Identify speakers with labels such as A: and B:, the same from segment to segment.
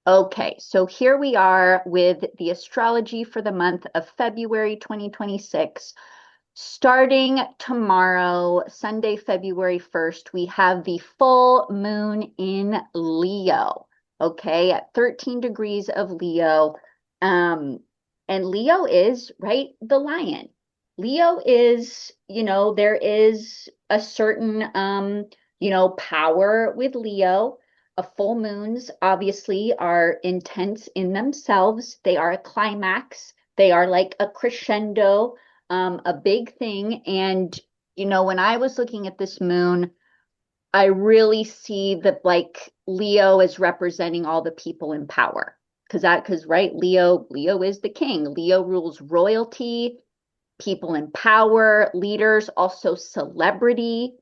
A: Okay, so here we are with the astrology for the month of February 2026. Starting tomorrow, Sunday, February 1st, we have the full moon in Leo, okay, at 13 degrees of Leo. Um, and Leo is, right, the lion. Leo is, there is a certain, power with Leo. Full moons obviously are intense in themselves. They are a climax. They are like a crescendo, a big thing. And, when I was looking at this moon, I really see that like Leo is representing all the people in power. Because right, Leo is the king. Leo rules royalty, people in power, leaders, also celebrity,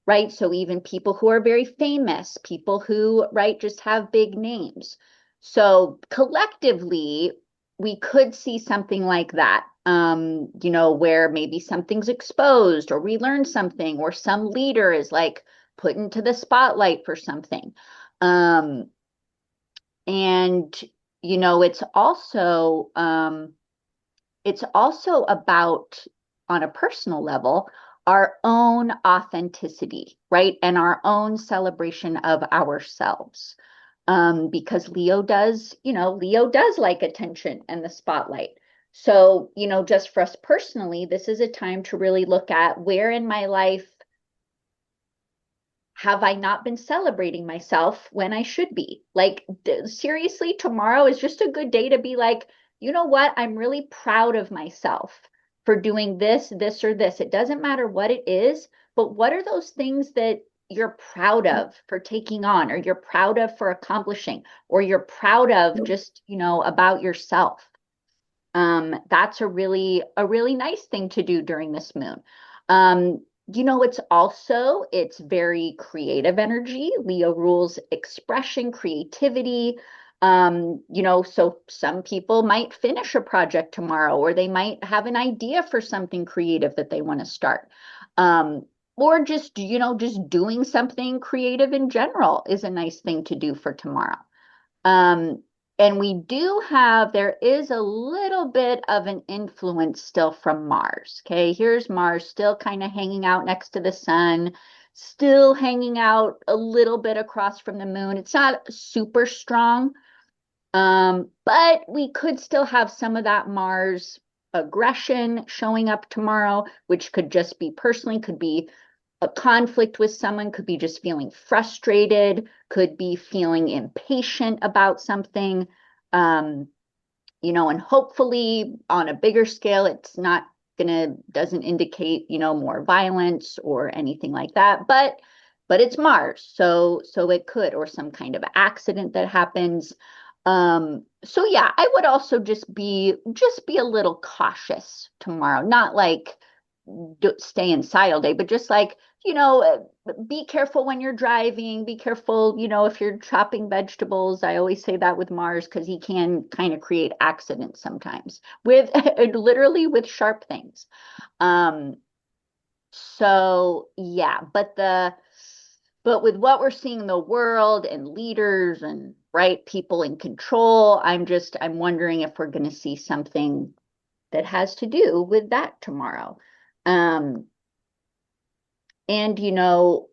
A: right? So even people who are very famous, people who, right, just have big names. So collectively, we could see something like that, where maybe something's exposed or we learn something or some leader is like put into the spotlight for something. Um, and, it's also about, on a personal level, our own authenticity, right? And our own celebration of ourselves. Because Leo does like attention and the spotlight. So, just for us personally, this is a time to really look at where in my life have I not been celebrating myself when I should be? Like, seriously, tomorrow is just a good day to be like, you know what? I'm really proud of myself for doing this, this, or this. It doesn't matter what it is, but what are those things that you're proud of for taking on, or you're proud of for accomplishing, or you're proud of just, about yourself? That's a really nice thing to do during this moon. It's very creative energy. Leo rules expression, creativity. So some people might finish a project tomorrow, or they might have an idea for something creative that they want to start. Or just doing something creative in general is a nice thing to do for tomorrow. Um, and there is a little bit of an influence still from Mars. Okay, here's Mars still kind of hanging out next to the sun, still hanging out a little bit across from the moon. It's not super strong, but we could still have some of that Mars aggression showing up tomorrow, which could just be personally, could be a conflict with someone, could be just feeling frustrated, could be feeling impatient about something. Um, and hopefully on a bigger scale, it's not doesn't indicate, more violence or anything like that. But it's Mars, so it could, or some kind of accident that happens. So yeah, I would also just be a little cautious tomorrow. Not like stay inside all day, but just like, be careful when you're driving, be careful, if you're chopping vegetables. I always say that with Mars because he can kind of create accidents sometimes with literally with sharp things. Um, so yeah, but with what we're seeing in the world and leaders and right people in control, I'm wondering if we're going to see something that has to do with that tomorrow. Um, and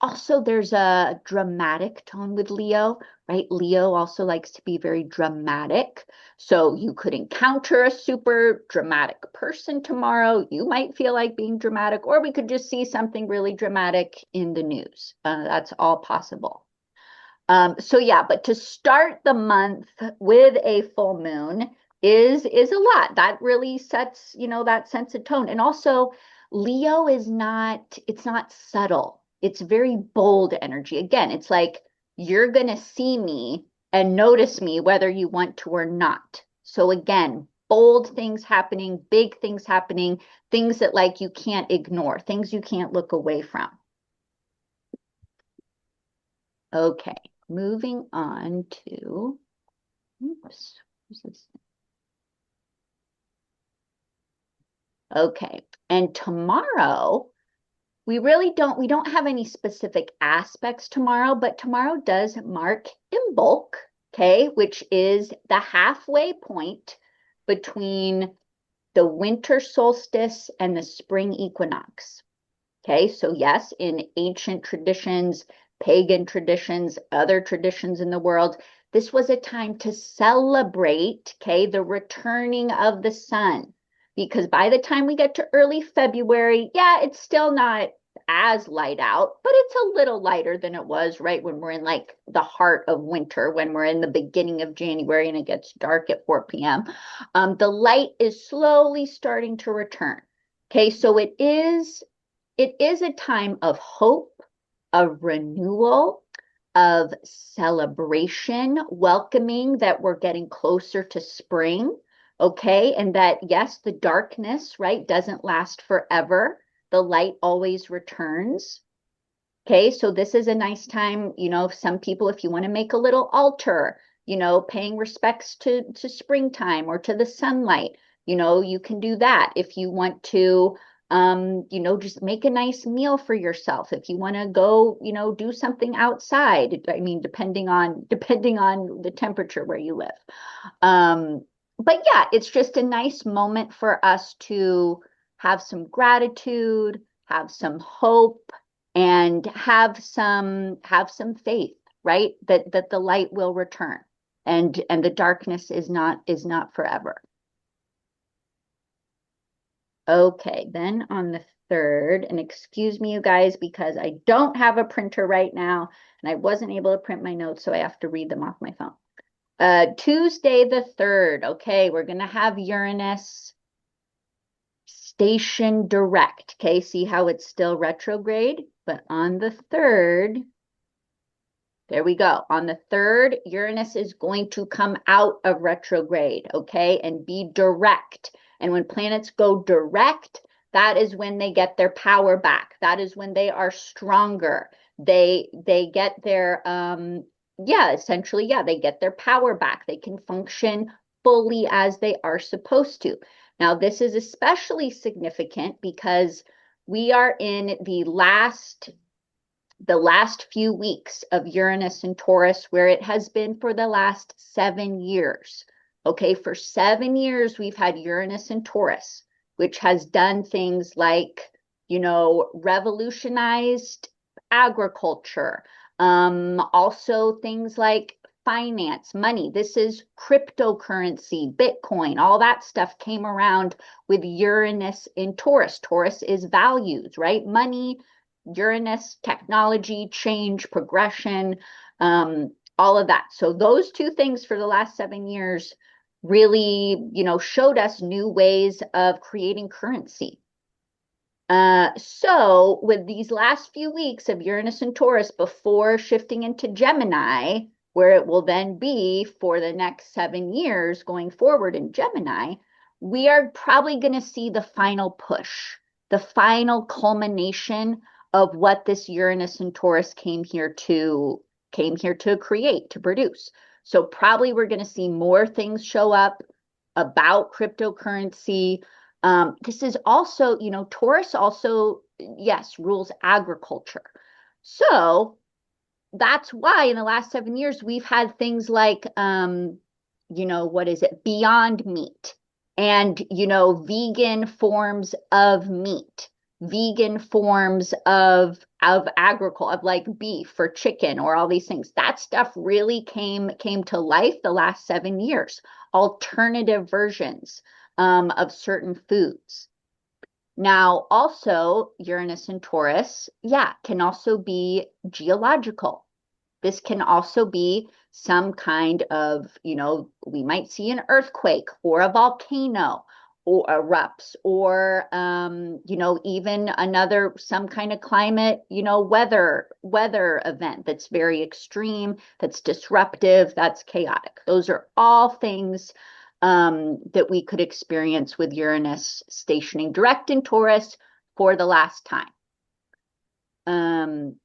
A: also there's a dramatic tone with Leo, right? Leo also likes to be very dramatic. So you could encounter a super dramatic person tomorrow. You might feel like being dramatic, or we could just see something really dramatic in the news. That's all possible. So yeah, but to start the month with a full moon is a lot. That really sets, that sense of tone. And also Leo it's not subtle. It's very bold energy. Again, it's like you're gonna see me and notice me whether you want to or not. So again, bold things happening, big things happening, things that like you can't ignore, things you can't look away from. Okay, moving on to, oops, where's this? Okay, and tomorrow, we don't have any specific aspects tomorrow, but tomorrow does mark Imbolc, okay, which is the halfway point between the winter solstice and the spring equinox. Okay, so yes, in ancient traditions, pagan traditions, other traditions in the world, this was a time to celebrate, okay, the returning of the sun. Because by the time we get to early February, yeah, it's still not as light out, but it's a little lighter than it was right when we're in like the heart of winter, when we're in the beginning of January and it gets dark at 4 p.m. The light is slowly starting to return. Okay, so it is a time of hope, of renewal, of celebration, welcoming that we're getting closer to spring, okay? And that, yes, the darkness, right, doesn't last forever. The light always returns. Okay, so this is a nice time, some people, if you want to make a little altar, paying respects to springtime or to the sunlight, you can do that. If you want to, just make a nice meal for yourself. If you want to go, do something outside, I mean, depending on the temperature where you live. But yeah, it's just a nice moment for us to have some gratitude, have some hope, and have some faith, right? That the light will return and the darkness is not forever. Okay, then on the third, and excuse me, you guys, because I don't have a printer right now and I wasn't able to print my notes, so I have to read them off my phone. Tuesday the 3rd, okay, we're gonna have Uranus station direct. Okay, see how it's still retrograde? But on the 3rd, there we go. On the 3rd, Uranus is going to come out of retrograde, okay, and be direct. And when planets go direct, that is when they get their power back. That is when they are stronger. They get their essentially, yeah, they get their power back. They can function fully as they are supposed to. Now, this is especially significant because we are in the last few weeks of Uranus and Taurus, where it has been for the last 7 years. Okay, for 7 years, we've had Uranus and Taurus, which has done things like, revolutionized agriculture, also things like finance, money. This is cryptocurrency, Bitcoin, all that stuff came around with Uranus in Taurus. Taurus is values, right? Money, Uranus, technology, change, progression, all of that. So those two things for the last 7 years really, showed us new ways of creating currency. So with these last few weeks of Uranus and Taurus before shifting into Gemini, where it will then be for the next 7 years going forward in Gemini, we are probably going to see the final push, the final culmination of what this Uranus and Taurus came here to create, to produce. So probably we're going to see more things show up about cryptocurrency. This is also, Taurus also, yes, rules agriculture. So that's why in the last 7 years we've had things like, what is it? Beyond Meat and, vegan forms of meat, vegan forms of agriculture, of like beef or chicken or all these things. That stuff really came to life the last 7 years. Alternative versions of certain foods. Now, also, Uranus and Taurus, yeah, can also be geological. This can also be some kind of, we might see an earthquake or a volcano or erupts or, even some kind of climate, weather event that's very extreme, that's disruptive, that's chaotic. Those are all things that we could experience with Uranus stationing direct in Taurus for the last time.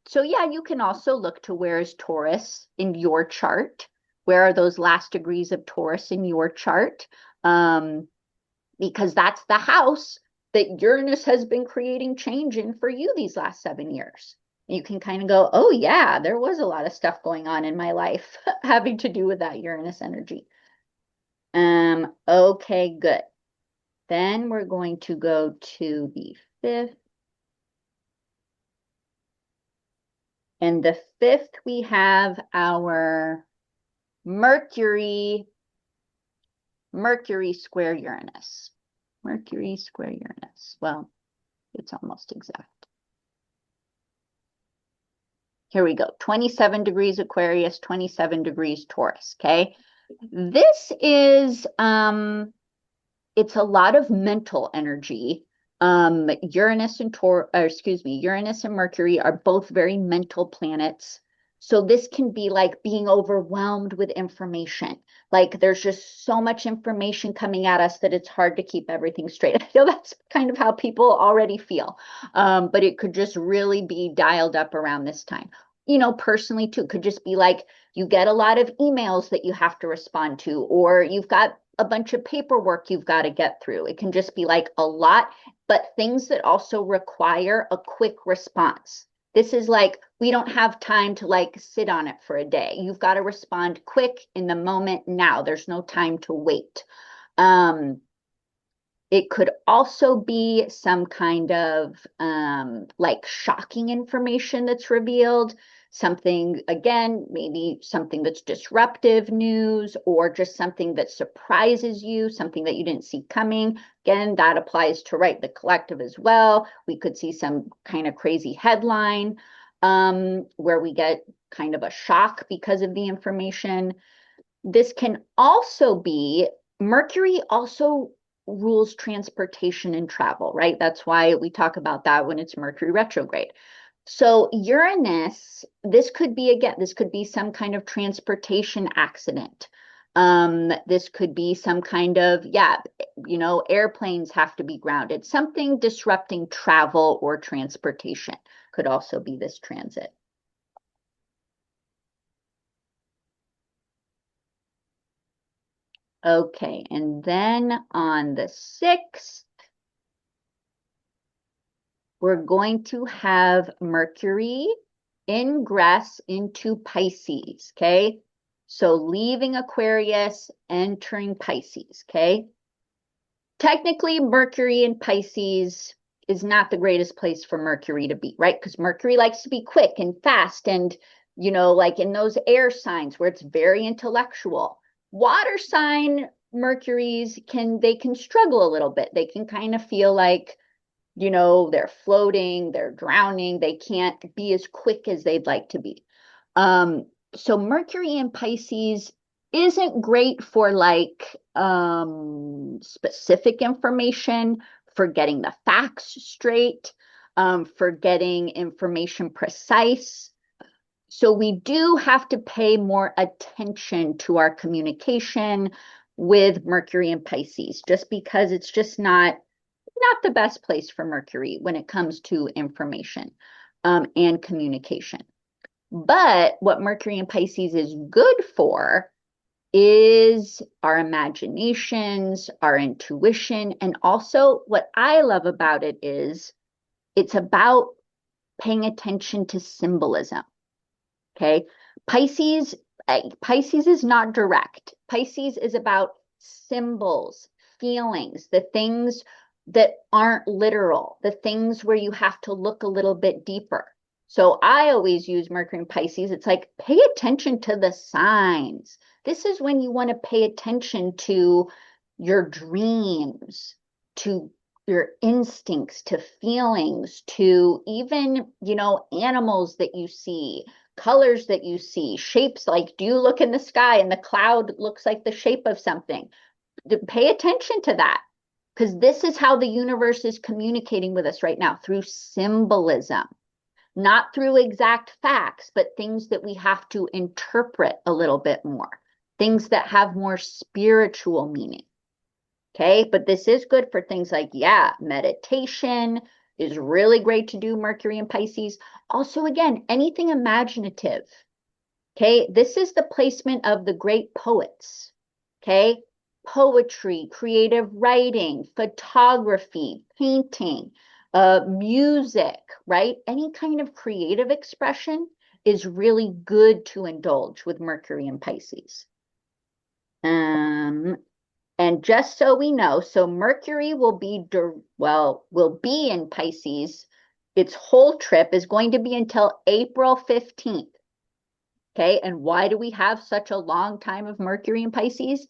A: So yeah, you can also look to where is Taurus in your chart. Where are those last degrees of Taurus in your chart? Because that's the house that Uranus has been creating change in for you these last 7 years. You can kind of go, oh yeah, there was a lot of stuff going on in my life having to do with that Uranus energy. Okay, good. Then we're going to go to the 5th. And the 5th, we have our Mercury square Uranus. Mercury square Uranus. Well, it's almost exact. Here we go. 27 degrees Aquarius, 27 degrees Taurus. Okay. This is it's a lot of mental energy. Uranus and Mercury are both very mental planets. So this can be like being overwhelmed with information. Like there's just so much information coming at us that it's hard to keep everything straight. I feel that's kind of how people already feel. But it could just really be dialed up around this time. You know, personally too, could just be like you get a lot of emails that you have to respond to, or you've got a bunch of paperwork you've got to get through. It can just be like a lot, but things that also require a quick response. This is like, we don't have time to like sit on it for a day. You've got to respond quick in the moment now. There's no time to wait. It could also be some kind of like shocking information that's revealed. Something, again, maybe something that's disruptive news, or just something that surprises you, something that you didn't see coming. Again, that applies to, right, the collective as well. We could see some kind of crazy headline where we get kind of a shock because of the information. This can also be, Mercury also rules transportation and travel, right? That's why we talk about that when it's Mercury retrograde. So Uranus, this could be, again, this could be some kind of transportation accident. This could be some kind of, yeah, you know, airplanes have to be grounded. Something disrupting travel or transportation could also be this transit. Okay, and then on the 6th, we're going to have Mercury ingress into Pisces, okay? So leaving Aquarius, entering Pisces, okay? Technically, Mercury in Pisces is not the greatest place for Mercury to be, right? Because Mercury likes to be quick and fast and, you know, like in those air signs where it's very intellectual. Water sign Mercuries can struggle a little bit. They can kind of feel like, you know, they're floating, they're drowning, they can't be as quick as they'd like to be. So Mercury in Pisces isn't great for like specific information, for getting the facts straight, for getting information precise. So we do have to pay more attention to our communication with Mercury and Pisces, just because it's just not the best place for Mercury when it comes to information and communication. But what Mercury and Pisces is good for is our imaginations, our intuition, and also what I love about it is it's about paying attention to symbolism. Okay. Pisces, Pisces is not direct. Pisces is about symbols, feelings, the things that aren't literal, the things where you have to look a little bit deeper. So I always use Mercury and Pisces. It's like, pay attention to the signs. This is when you want to pay attention to your dreams, to your instincts, to feelings, to even, you know, animals that you see, colors that you see, shapes. Like, do you look in the sky and the cloud looks like the shape of something? Pay attention to that, because this is how the universe is communicating with us right now, through symbolism, not through exact facts, but things that we have to interpret a little bit more, things that have more spiritual meaning. Okay, but this is good for things like, yeah, meditation is really great to do, Mercury and Pisces. Also, again, anything imaginative. Okay, this is the placement of the great poets. Okay, poetry, creative writing, photography, painting, Music, right? Any kind of creative expression is really good to indulge with Mercury and Pisces. And just so we know, so Mercury will be, will be in Pisces. Its whole trip is going to be until April 15th. Okay, and why do we have such a long time of Mercury in Pisces?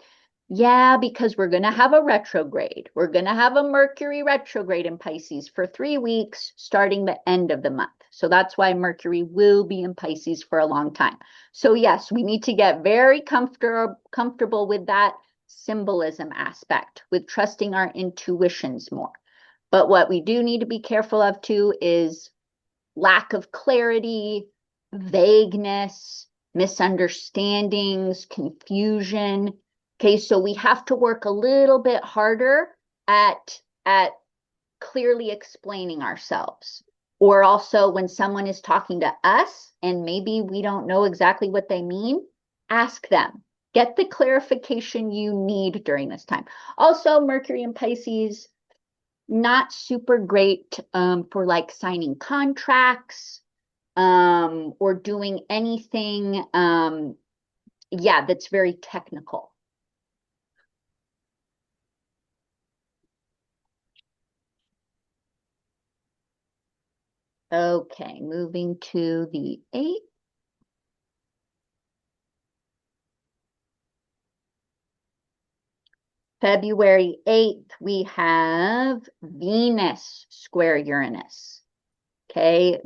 A: Yeah, because we're going to have a retrograde. We're going to have a Mercury retrograde in Pisces for 3 weeks, starting the end of the month. So that's why Mercury will be in Pisces for a long time. So yes, we need to get very comfortable with that symbolism aspect, with trusting our intuitions more. But what we do need to be careful of too is lack of clarity, vagueness, misunderstandings, confusion. Okay, so we have to work a little bit harder at clearly explaining ourselves. Or also when someone is talking to us and maybe we don't know exactly what they mean, ask them. Get the clarification you need during this time. Also, Mercury in Pisces, not super great for like signing contracts or doing anything, yeah, that's very technical. Okay, moving to the 8th. February 8th, we have Venus square Uranus. Okay, at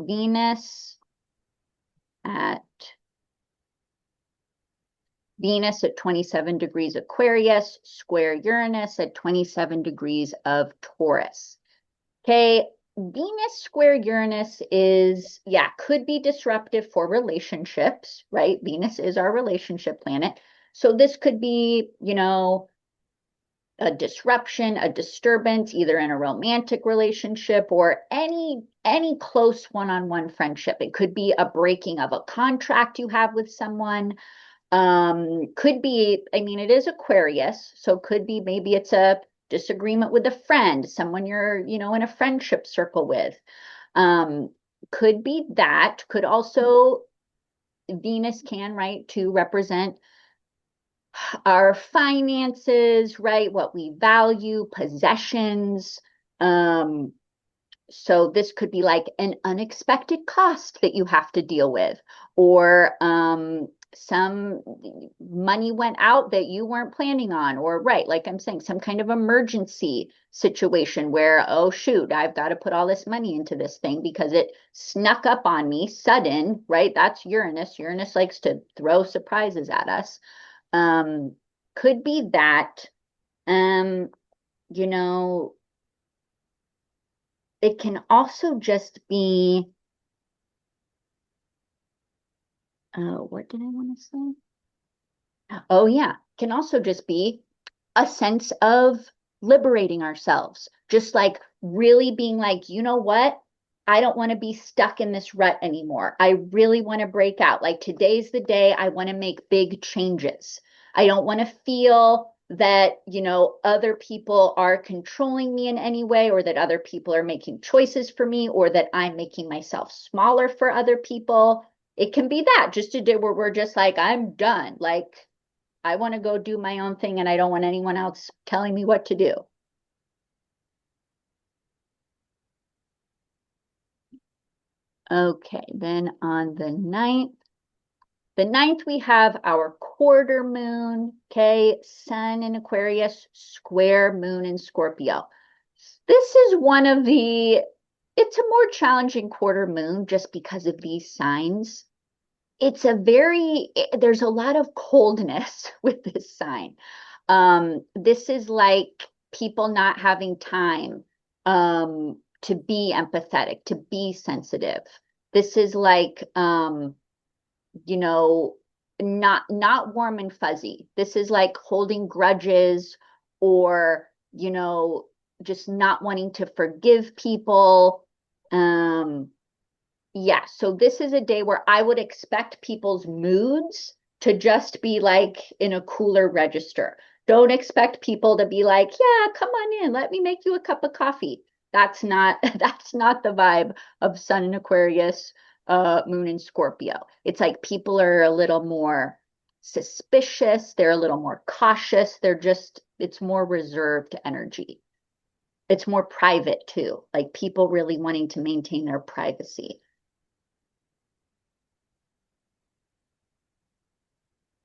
A: Venus at 27 degrees Aquarius, square Uranus at 27 degrees of Taurus. Okay, Venus square Uranus is, yeah, could be disruptive for relationships, right? Venus is our relationship planet. So this could be, a disruption, a disturbance, either in a romantic relationship or any close one-on-one friendship. It could be a breaking of a contract you have with someone. Could be, I mean, it is Aquarius, so could be maybe it's a disagreement with a friend, someone you're, in a friendship circle with. Could be that, could also, Venus can, right, to represent our finances, right, what we value, possessions. So this could be like an unexpected cost that you have to deal with, or some money went out that you weren't planning on, or right, like I'm saying, some kind of emergency situation where, oh shoot, I've got to put all this money into this thing because it snuck up on me sudden, right? That's Uranus. Uranus likes to throw surprises at us. Could be that. You know, it can also just be, what did I want to say? Oh, yeah, can also just be a sense of liberating ourselves, just like really being like, you know what? I don't want to be stuck in this rut anymore. I really want to break out. Like today's the day I want to make big changes. I don't want to feel that, other people are controlling me in any way, or that other people are making choices for me, or that I'm making myself smaller for other people. It can be that, just a day where we're just like, I'm done. Like, I want to go do my own thing and I don't want anyone else telling me what to do. Okay, then on the ninth we have our quarter moon, okay, sun in Aquarius, square moon in Scorpio. This is it's a more challenging quarter moon just because of these signs. There's a lot of coldness with this sign. This is like people not having time to be empathetic, to be sensitive. This is like you know, not warm and fuzzy. This is like holding grudges or, just not wanting to forgive people. Yeah, so this is a day where I would expect people's moods to just be like in a cooler register. Don't expect people to be like, yeah, come on in, let me make you a cup of coffee. That's not that's not the vibe of Sun in Aquarius, Moon in Scorpio. It's like people are a little more suspicious, they're a little more cautious, it's more reserved energy. It's more private too, like people really wanting to maintain their privacy.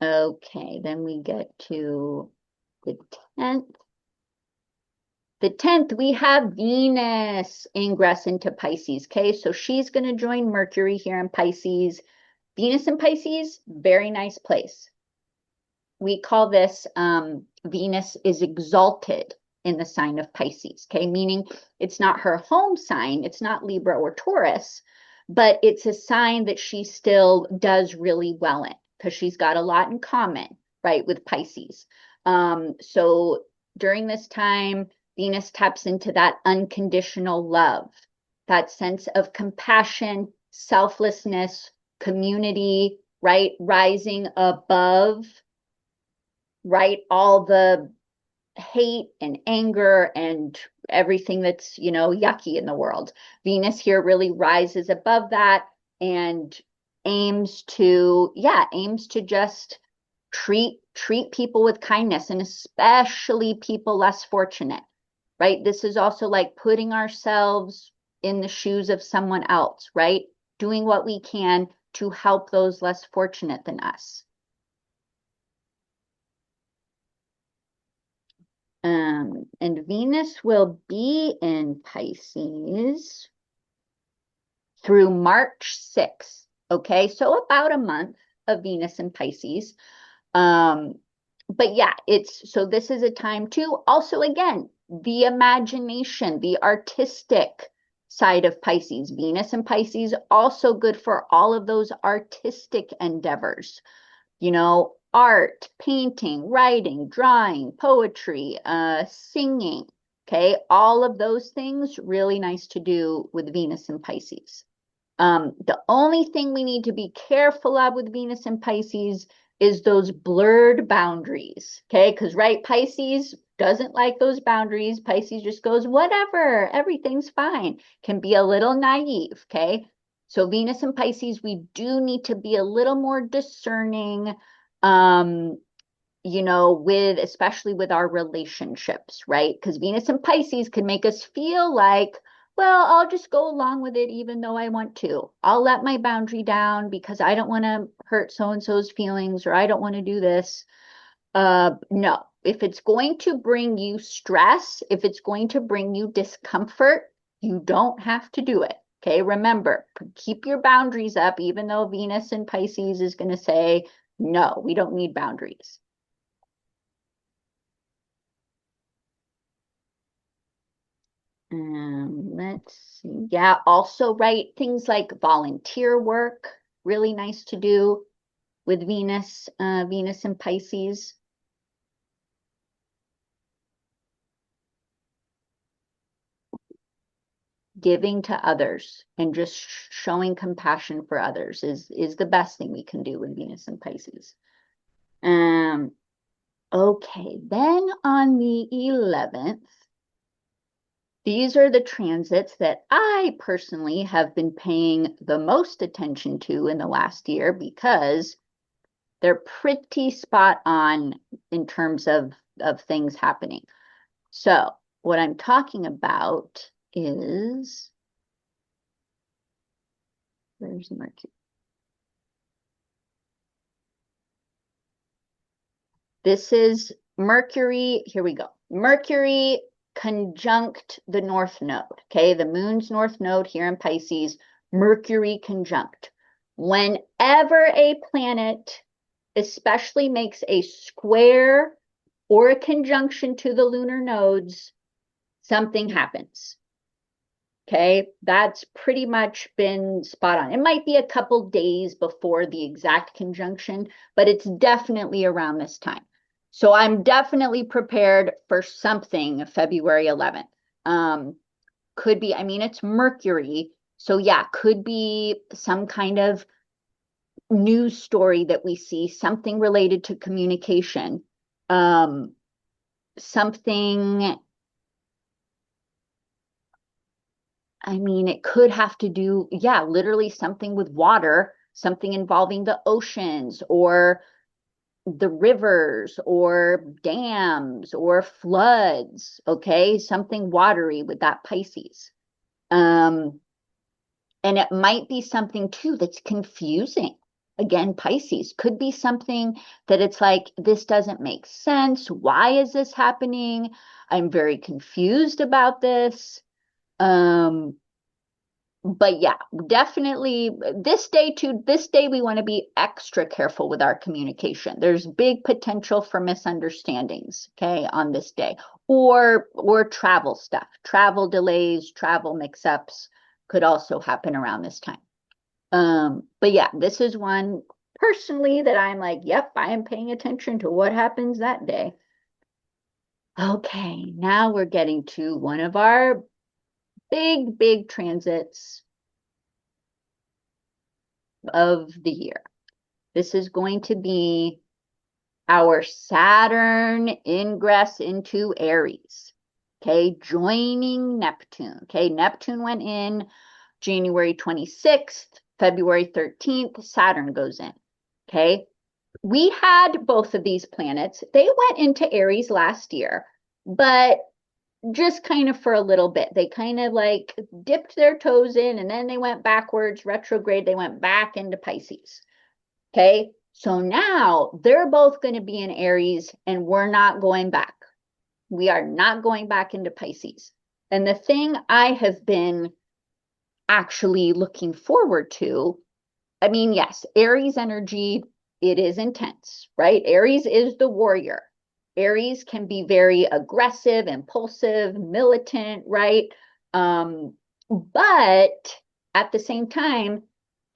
A: Okay, then we get to the 10th. The 10th, we have Venus ingress into Pisces. Okay, so she's going to join Mercury here in Pisces. Venus in Pisces, very nice place. We call this Venus is exalted in the sign of Pisces. Okay, meaning it's not her home sign, it's not Libra or Taurus, but it's a sign that she still does really well in because she's got a lot in common, right, with Pisces. So during this time, Venus taps into that unconditional love, that sense of compassion, selflessness, community, right? Rising above, right? All the hate and anger and everything that's, yucky in the world. Venus here really rises above that and aims to just treat people with kindness, and especially people less fortunate, right? This is also like putting ourselves in the shoes of someone else, right? Doing what we can to help those less fortunate than us. And Venus will be in Pisces through March 6th. Okay, so about a month of Venus in Pisces. But yeah, so this is a time too. Also, again, the imagination, the artistic side of Pisces. Venus and Pisces also good for all of those artistic endeavors. Art, painting, writing, drawing, poetry, singing. Okay, all of those things really nice to do with Venus and Pisces. The only thing we need to be careful of with Venus and Pisces is those blurred boundaries. Okay, because right, Pisces doesn't like those boundaries. Pisces just goes, whatever, everything's fine. Can be a little naive. Okay, so Venus and Pisces, we do need to be a little more discerning, especially with our relationships, right? Because Venus and Pisces can make us feel like, well, I'll just go along with it even though I want to. I'll let my boundary down because I don't want to hurt so-and-so's feelings, or I don't want to do this. No, if it's going to bring you stress, if it's going to bring you discomfort, you don't have to do it. Okay, remember, keep your boundaries up, even though Venus in Pisces is going to say, no, we don't need boundaries. Let's see. Yeah, also, right, things like volunteer work, really nice to do with Venus and Pisces. Giving to others and just showing compassion for others is the best thing we can do with Venus and Pisces. Okay, then on the 11th, these are the transits that I personally have been paying the most attention to in the last year because they're pretty spot on in terms of things happening. So what I'm talking about is, where's Mercury? This is Mercury. Here we go. Mercury conjunct the North Node. Okay, the moon's North Node here in Pisces, Mercury conjunct. Whenever a planet especially makes a square or a conjunction to the lunar nodes, something happens. Okay, that's pretty much been spot on. It might be a couple days before the exact conjunction, but it's definitely around this time. So I'm definitely prepared for something February 11th. Could be, it's Mercury. So yeah, could be some kind of news story that we see, something related to communication, something I mean, it could have to do, yeah, literally something with water, something involving the oceans or the rivers or dams or floods, okay? Something watery with that Pisces. Um, and it might be something too that's confusing. Again, Pisces could be something that it's like, this doesn't make sense. Why is this happening? I'm very confused about this. Um, but yeah, definitely this day we want to be extra careful with our communication. There's big potential for misunderstandings, okay, on this day. Or travel stuff. Travel delays, travel mix-ups could also happen around this time. But yeah, this is one personally that I'm like, yep, I am paying attention to what happens that day. Okay, now we're getting to one of our big transits of the year. This is going to be our Saturn ingress into Aries. Okay, joining Neptune. Okay, Neptune went in January 26th, February 13th, Saturn goes in. Okay, we had both of these planets. They went into Aries last year, but just kind of for a little bit. They kind of like dipped their toes in and then they went backwards, retrograde, they went back into Pisces. Okay. So now they're both going to be in Aries and we're not going back. We are not going back into Pisces. And the thing I have been actually looking forward to, I mean, yes, Aries energy, it is intense, right? Aries is the warrior. Aries can be very aggressive, impulsive, militant, right? But at the same time,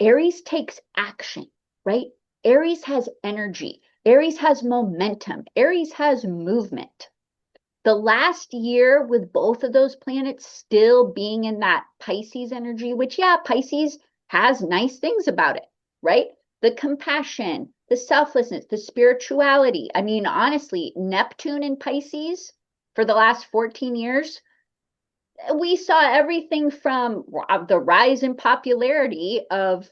A: Aries takes action, right? Aries has energy. Aries has momentum. Aries has movement. The last year with both of those planets still being in that Pisces energy, which, yeah, Pisces has nice things about it, right? The compassion, the selflessness, the spirituality. I mean, honestly, Neptune in Pisces for the last 14 years, we saw everything from the rise in popularity of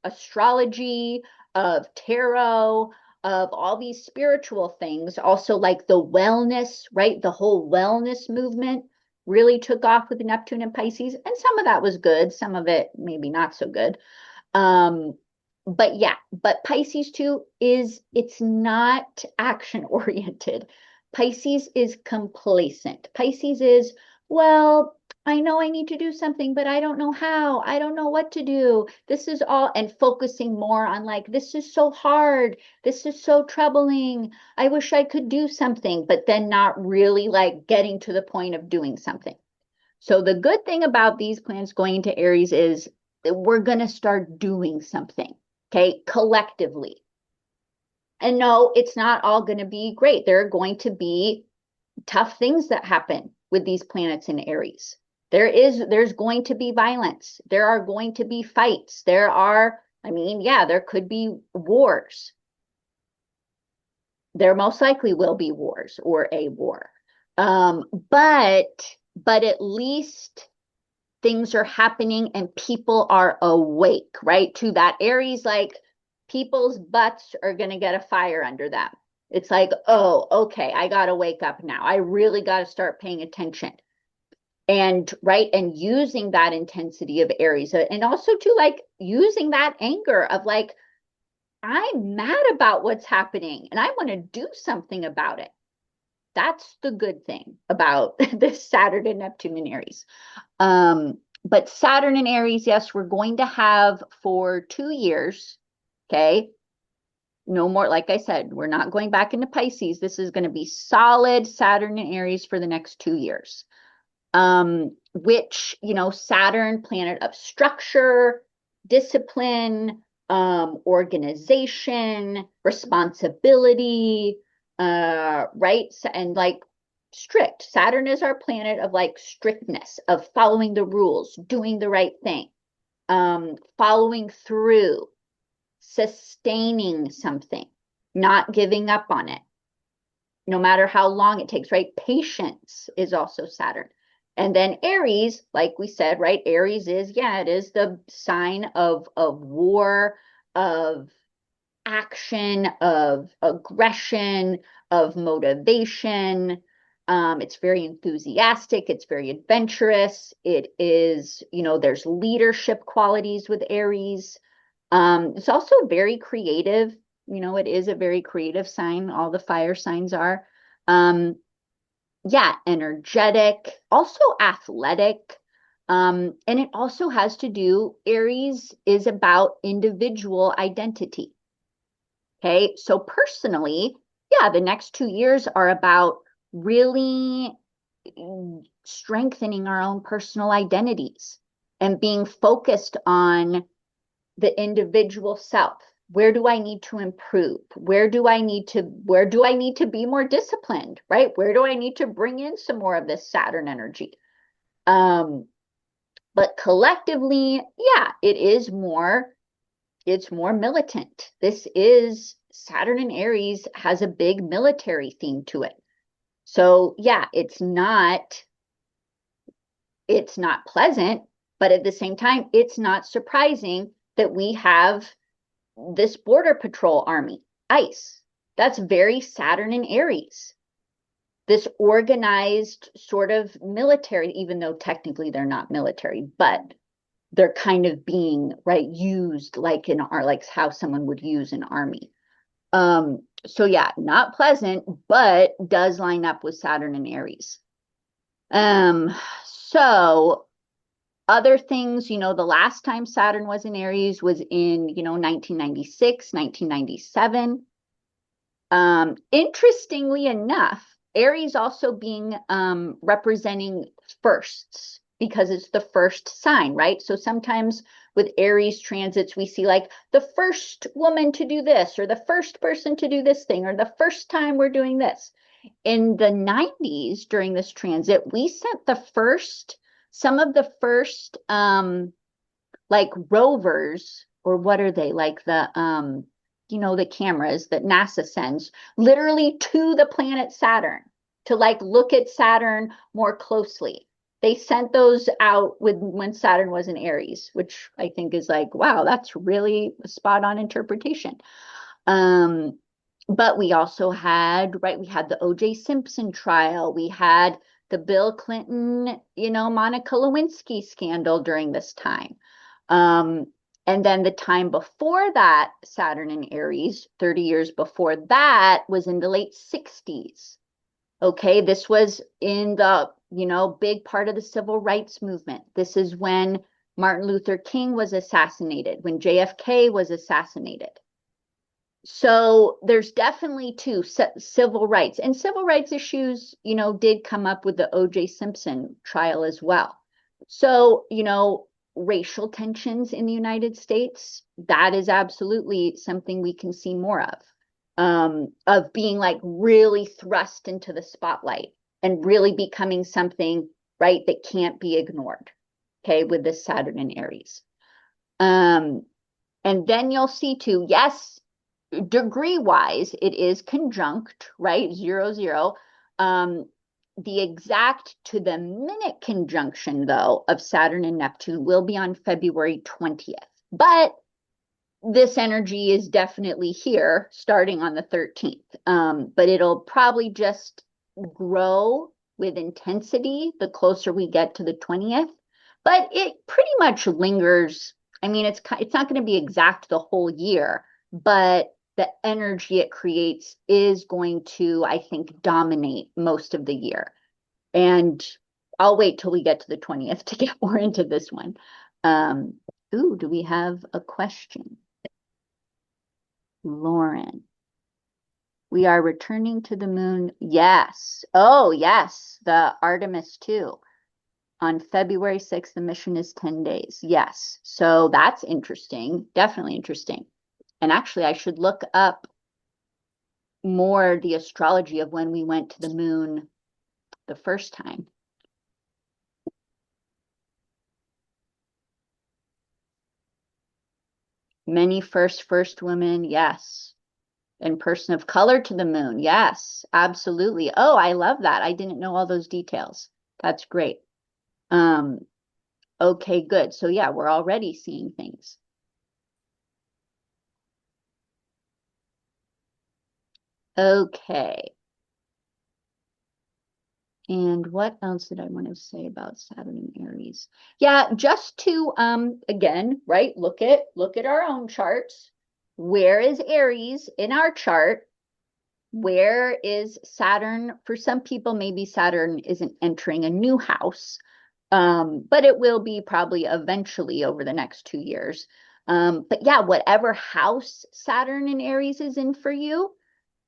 A: astrology, of tarot, of all these spiritual things, also like the wellness, right? The whole wellness movement really took off with Neptune and Pisces, and some of that was good, some of it maybe not so good. Um, but yeah, but Pisces too is it's not action oriented. Pisces is complacent. Pisces is, well, I know I need to do something, but I don't know how. I don't know what to do. This is all, and focusing more on like, this is so hard. This is so troubling. I wish I could do something, but then not really like getting to the point of doing something. So the good thing about these planets going into Aries is that we're going to start doing something, okay, collectively. And no, it's not all going to be great. There are going to be tough things that happen with these planets in Aries. There's going to be violence. There are going to be fights. I mean, yeah, there could be wars. There most likely will be wars or a war. Um, but but at least things are happening and people are awake, right? To that Aries, like people's butts are going to get a fire under them. It's like, oh, okay, I got to wake up now. I really got to start paying attention. And right, and using that intensity of Aries, and also to like using that anger of like, I'm mad about what's happening and I want to do something about it. That's the good thing about this Saturn and Neptune in Aries. But Saturn and Aries, yes, we're going to have for 2 years. Okay. No more, like I said, we're not going back into Pisces. This is going to be solid Saturn and Aries for the next 2 years. Which, Saturn, planet of structure, discipline, organization, responsibility, right? And like strict. Saturn is our planet of like strictness, of following the rules, doing the right thing, following through, sustaining something, not giving up on it, no matter how long it takes, right? Patience is also Saturn. And then Aries, like we said, right? Aries is, yeah, it is the sign of war, of action, of aggression, of motivation. It's very enthusiastic. It's very adventurous. It is, there's leadership qualities with Aries. It's also very creative. It is a very creative sign. All the fire signs are. Yeah, energetic, also athletic. And it also has to do, Aries is about individual identity. Okay, so personally, yeah, the next 2 years are about really strengthening our own personal identities and being focused on the individual self. Where do I need to improve? Where do I need to be more disciplined, right? Where do I need to bring in some more of this Saturn energy? Um, but collectively, yeah, it's more militant. This is Saturn in Aries has a big military theme to it. So yeah, it's not pleasant, but at the same time, it's not surprising that we have this border patrol army, ICE. That's very Saturn in Aries. This organized sort of military, even though technically they're not military, but they're kind of being right used like like how someone would use an army. So yeah, not pleasant, but does line up with Saturn and Aries. So other things, the last time Saturn was in Aries was in, 1996, 1997. Interestingly enough, Aries also being representing firsts because it's the first sign, right? So sometimes with Aries transits, we see like the first woman to do this, or the first person to do this thing, or the first time we're doing this. In the 90s, during this transit, we sent some of the first like rovers, or what are they, like the cameras that NASA sends literally to the planet Saturn to like look at Saturn more closely. They sent those out when Saturn was in Aries, which I think is like, wow, that's really a spot on interpretation. Um, but we also had, right, we had the O.J. Simpson trial. We had the Bill Clinton, Monica Lewinsky scandal during this time. Um, and then the time before that, Saturn in Aries, 30 years before that, was in the late 60s. Okay, this was in the, big part of the civil rights movement. This is when Martin Luther King was assassinated, when JFK was assassinated. So there's definitely two civil rights, and civil rights issues, did come up with the O.J. Simpson trial as well. So, racial tensions in the United States, that is absolutely something we can see more of being like really thrust into the spotlight and really becoming something, right, that can't be ignored. Okay, with this Saturn and Aries. And then you'll see too, yes, degree wise, it is conjunct, right? 0, 0. The exact to the minute conjunction, though, of Saturn and Neptune will be on February 20th. But this energy is definitely here starting on the 13th. But it'll probably just grow with intensity the closer we get to the 20th. But it pretty much lingers. I mean, it's not going to be exact the whole year, but the energy it creates is going to, I think, dominate most of the year. And I'll wait till we get to the 20th to get more into this one. Do we have a question? Lauren. We are returning to the moon. Yes. Oh, yes. The Artemis 2. On February 6th, the mission is 10 days. Yes. So that's interesting. Definitely interesting. And actually, I should look up more the astrology of when we went to the moon the first time. Many first women, yes. And person of color to the moon, yes, absolutely. Oh, I love that. I didn't know all those details. That's great. Okay, good. So yeah, we're already seeing things. Okay. And what else did I want to say about Saturn and Aries? Yeah, just to again, right, look at our own charts. Where is Aries in our chart? Where is Saturn? For some people, maybe Saturn isn't entering a new house, but it will be probably eventually over the next 2 years. But yeah, whatever house Saturn and Aries is in for you,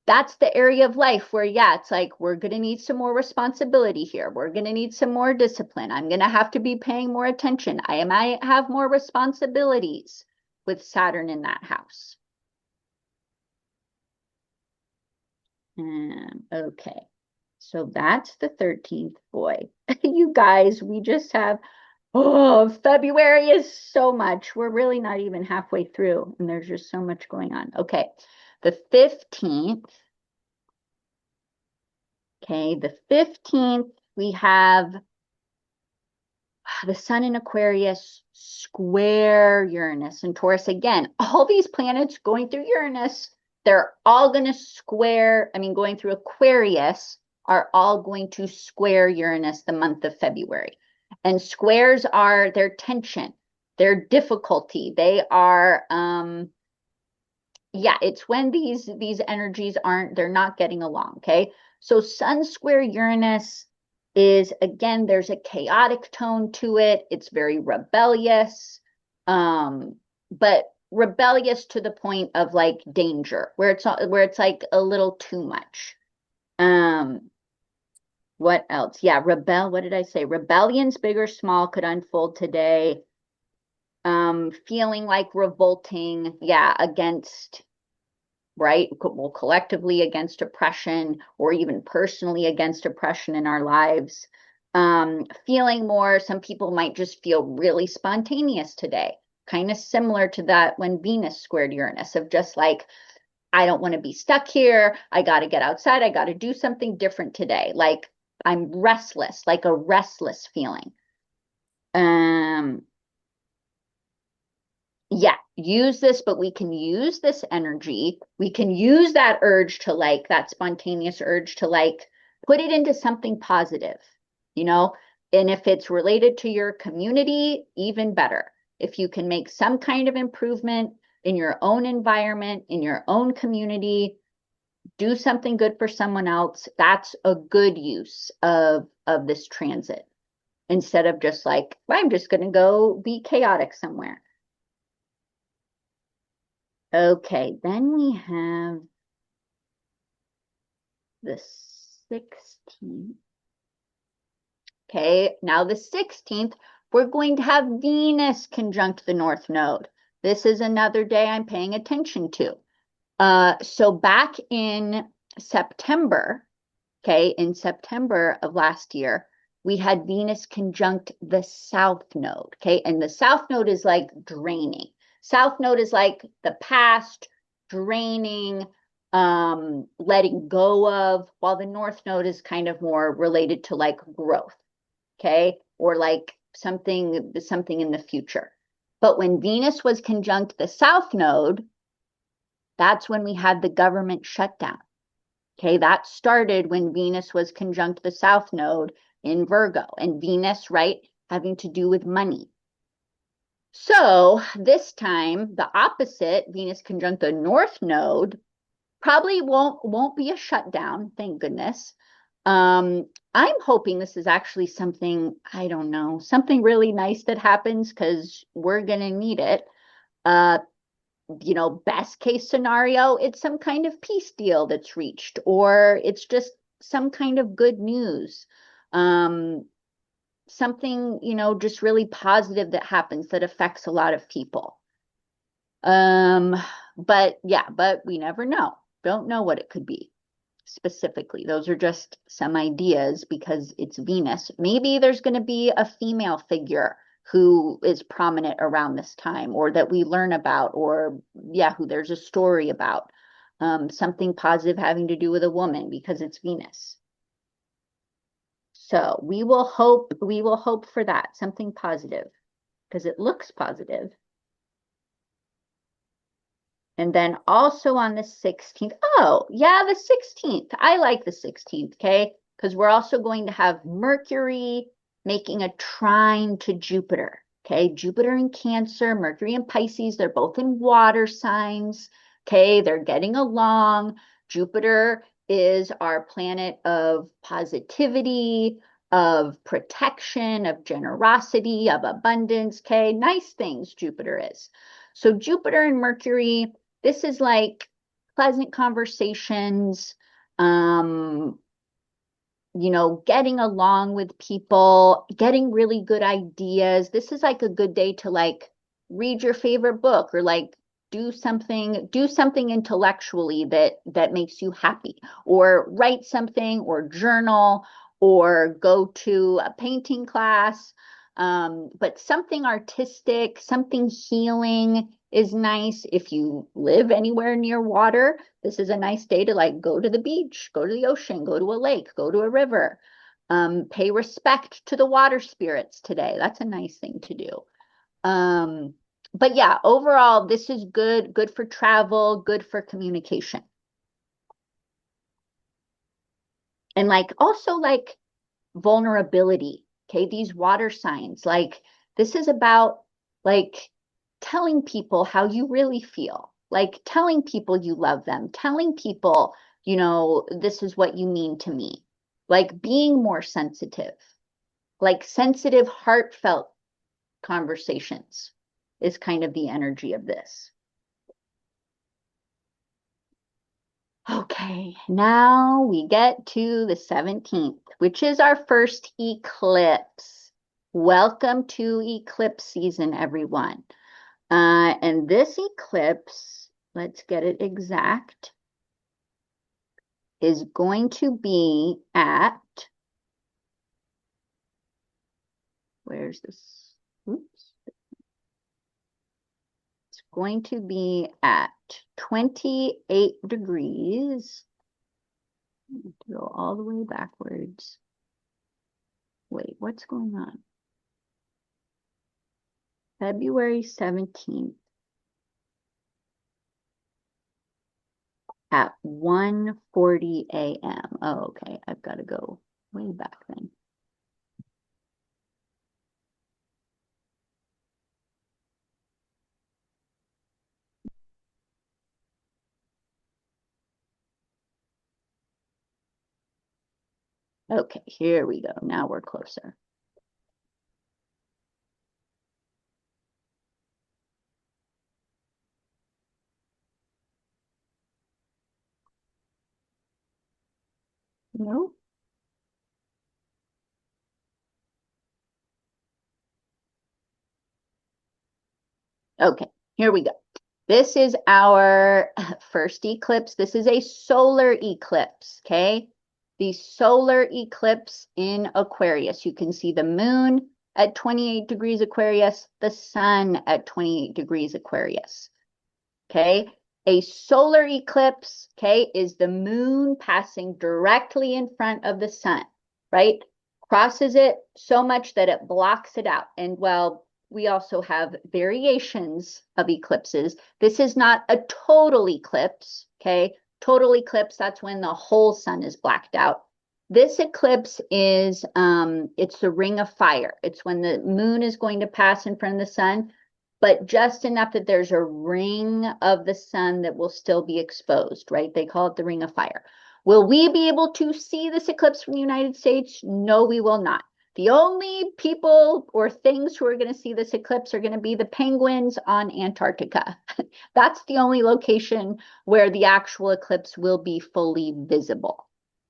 A: that's the area of life where, yeah, it's like we're going to need some more responsibility here. We're going to need some more discipline. I'm going to have to be paying more attention. I might have more responsibilities with Saturn in that house. Okay. So that's the 13th. Boy, you guys, we just have, oh, February is so much. We're really not even halfway through, and there's just so much going on. Okay. The 15th. Okay. The 15th, we have the sun in Aquarius square Uranus and Taurus again. All these planets going through Uranus, they're all going to square, I mean, going through Aquarius are all going to square Uranus the month of February. And squares are their tension, their difficulty. They are yeah, it's when these energies aren't, they're not getting along. Okay. So Sun square Uranus is, again, there's a chaotic tone to it. It's very rebellious, but rebellious to the point of like danger, where it's like a little too much. Um, what else? Yeah, what did I say? Rebellions, big or small, could unfold today. Feeling like revolting, yeah, against, right? Well, collectively against oppression or even personally against oppression in our lives. Feeling more, some people might just feel really spontaneous today, kind of similar to that when Venus squared Uranus, of just like, I don't want to be stuck here. I got to get outside. I got to do something different today. Like I'm restless, like a restless feeling. Um, yeah, use this, but we can use this energy. We can use that urge to like, that spontaneous urge to like put it into something positive, you know? And if it's related to your community, even better. If you can make some kind of improvement in your own environment, in your own community, do something good for someone else, that's a good use of this transit instead of just like, well, I'm just going to go be chaotic somewhere. Okay, then we have the 16th. Okay, now the 16th, we're going to have Venus conjunct the North Node. This is another day I'm paying attention to. So back in September, okay, in September of last year, we had Venus conjunct the South Node, okay? And the South Node is like draining. South Node is like the past, draining, letting go of, while the North Node is kind of more related to like growth, okay? Or like something in the future. But when Venus was conjunct the South Node, that's when we had the government shutdown. Okay, that started when Venus was conjunct the South Node in Virgo, and Venus, right, having to do with money. So this time, the opposite, Venus conjunct the North Node, probably won't be a shutdown, thank goodness. I'm hoping this is actually something, I don't know, something really nice that happens because we're gonna need it. Uh, best case scenario, it's some kind of peace deal that's reached, or it's just some kind of good news. Um, Something, just really positive that happens that affects a lot of people. Um, but yeah, but we never know. Don't know what it could be specifically. Those are just some ideas because it's Venus. Maybe there's going to be a female figure who is prominent around this time or that we learn about, or yeah, who there's a story about. Something positive having to do with a woman because it's Venus. So we will hope for that, something positive, because it looks positive. And then also on the 16th, oh, yeah, the 16th. I like the 16th, okay? Because we're also going to have Mercury making a trine to Jupiter, okay? Jupiter in Cancer, Mercury in Pisces, they're both in water signs, okay? They're getting along. Jupiter is our planet of positivity, of protection, of generosity, of abundance, okay? Nice things Jupiter is. So Jupiter and Mercury, this is like pleasant conversations, um, getting along with people, getting really good ideas. This is like a good day to like read your favorite book or like do something intellectually that makes you happy, or write something or journal or go to a painting class. But something artistic, something healing is nice. If you live anywhere near water, this is a nice day to like go to the beach, go to the ocean, go to a lake, go to a river. Pay respect to the water spirits today. That's a nice thing to do. But yeah, overall, this is good for travel, good for communication. And like also like vulnerability. Okay, these water signs, like this is about like telling people how you really feel, like telling people you love them, telling people, this is what you mean to me, like being more sensitive, like sensitive, heartfelt conversations is kind of the energy of this. Okay, now we get to the 17th, which is our first eclipse. Welcome to eclipse season, everyone. And this eclipse, let's get it exact, is going to be at, where's this? Oops. It's going to be at 28 degrees. Go all the way backwards. Wait, what's going on? February 17th at 1:40 a.m. Oh, okay. I've got to go way back then. Okay, here we go. Now we're closer. No. Okay, here we go. This is our first eclipse. This is a solar eclipse, okay? The solar eclipse in Aquarius. You can see the moon at 28 degrees Aquarius, the sun at 28 degrees Aquarius, okay? A solar eclipse, okay, is the moon passing directly in front of the sun, right? Crosses it so much that it blocks it out. And well, we also have variations of eclipses. This is not a total eclipse, okay? Total eclipse, that's when the whole sun is blacked out. This eclipse is, it's the ring of fire. It's when the moon is going to pass in front of the sun, but just enough that there's a ring of the sun that will still be exposed, right? They call it the ring of fire. Will we be able to see this eclipse from the United States? No, we will not. The only people or things who are going to see this eclipse are going to be the penguins on Antarctica. That's the only location where the actual eclipse will be fully visible.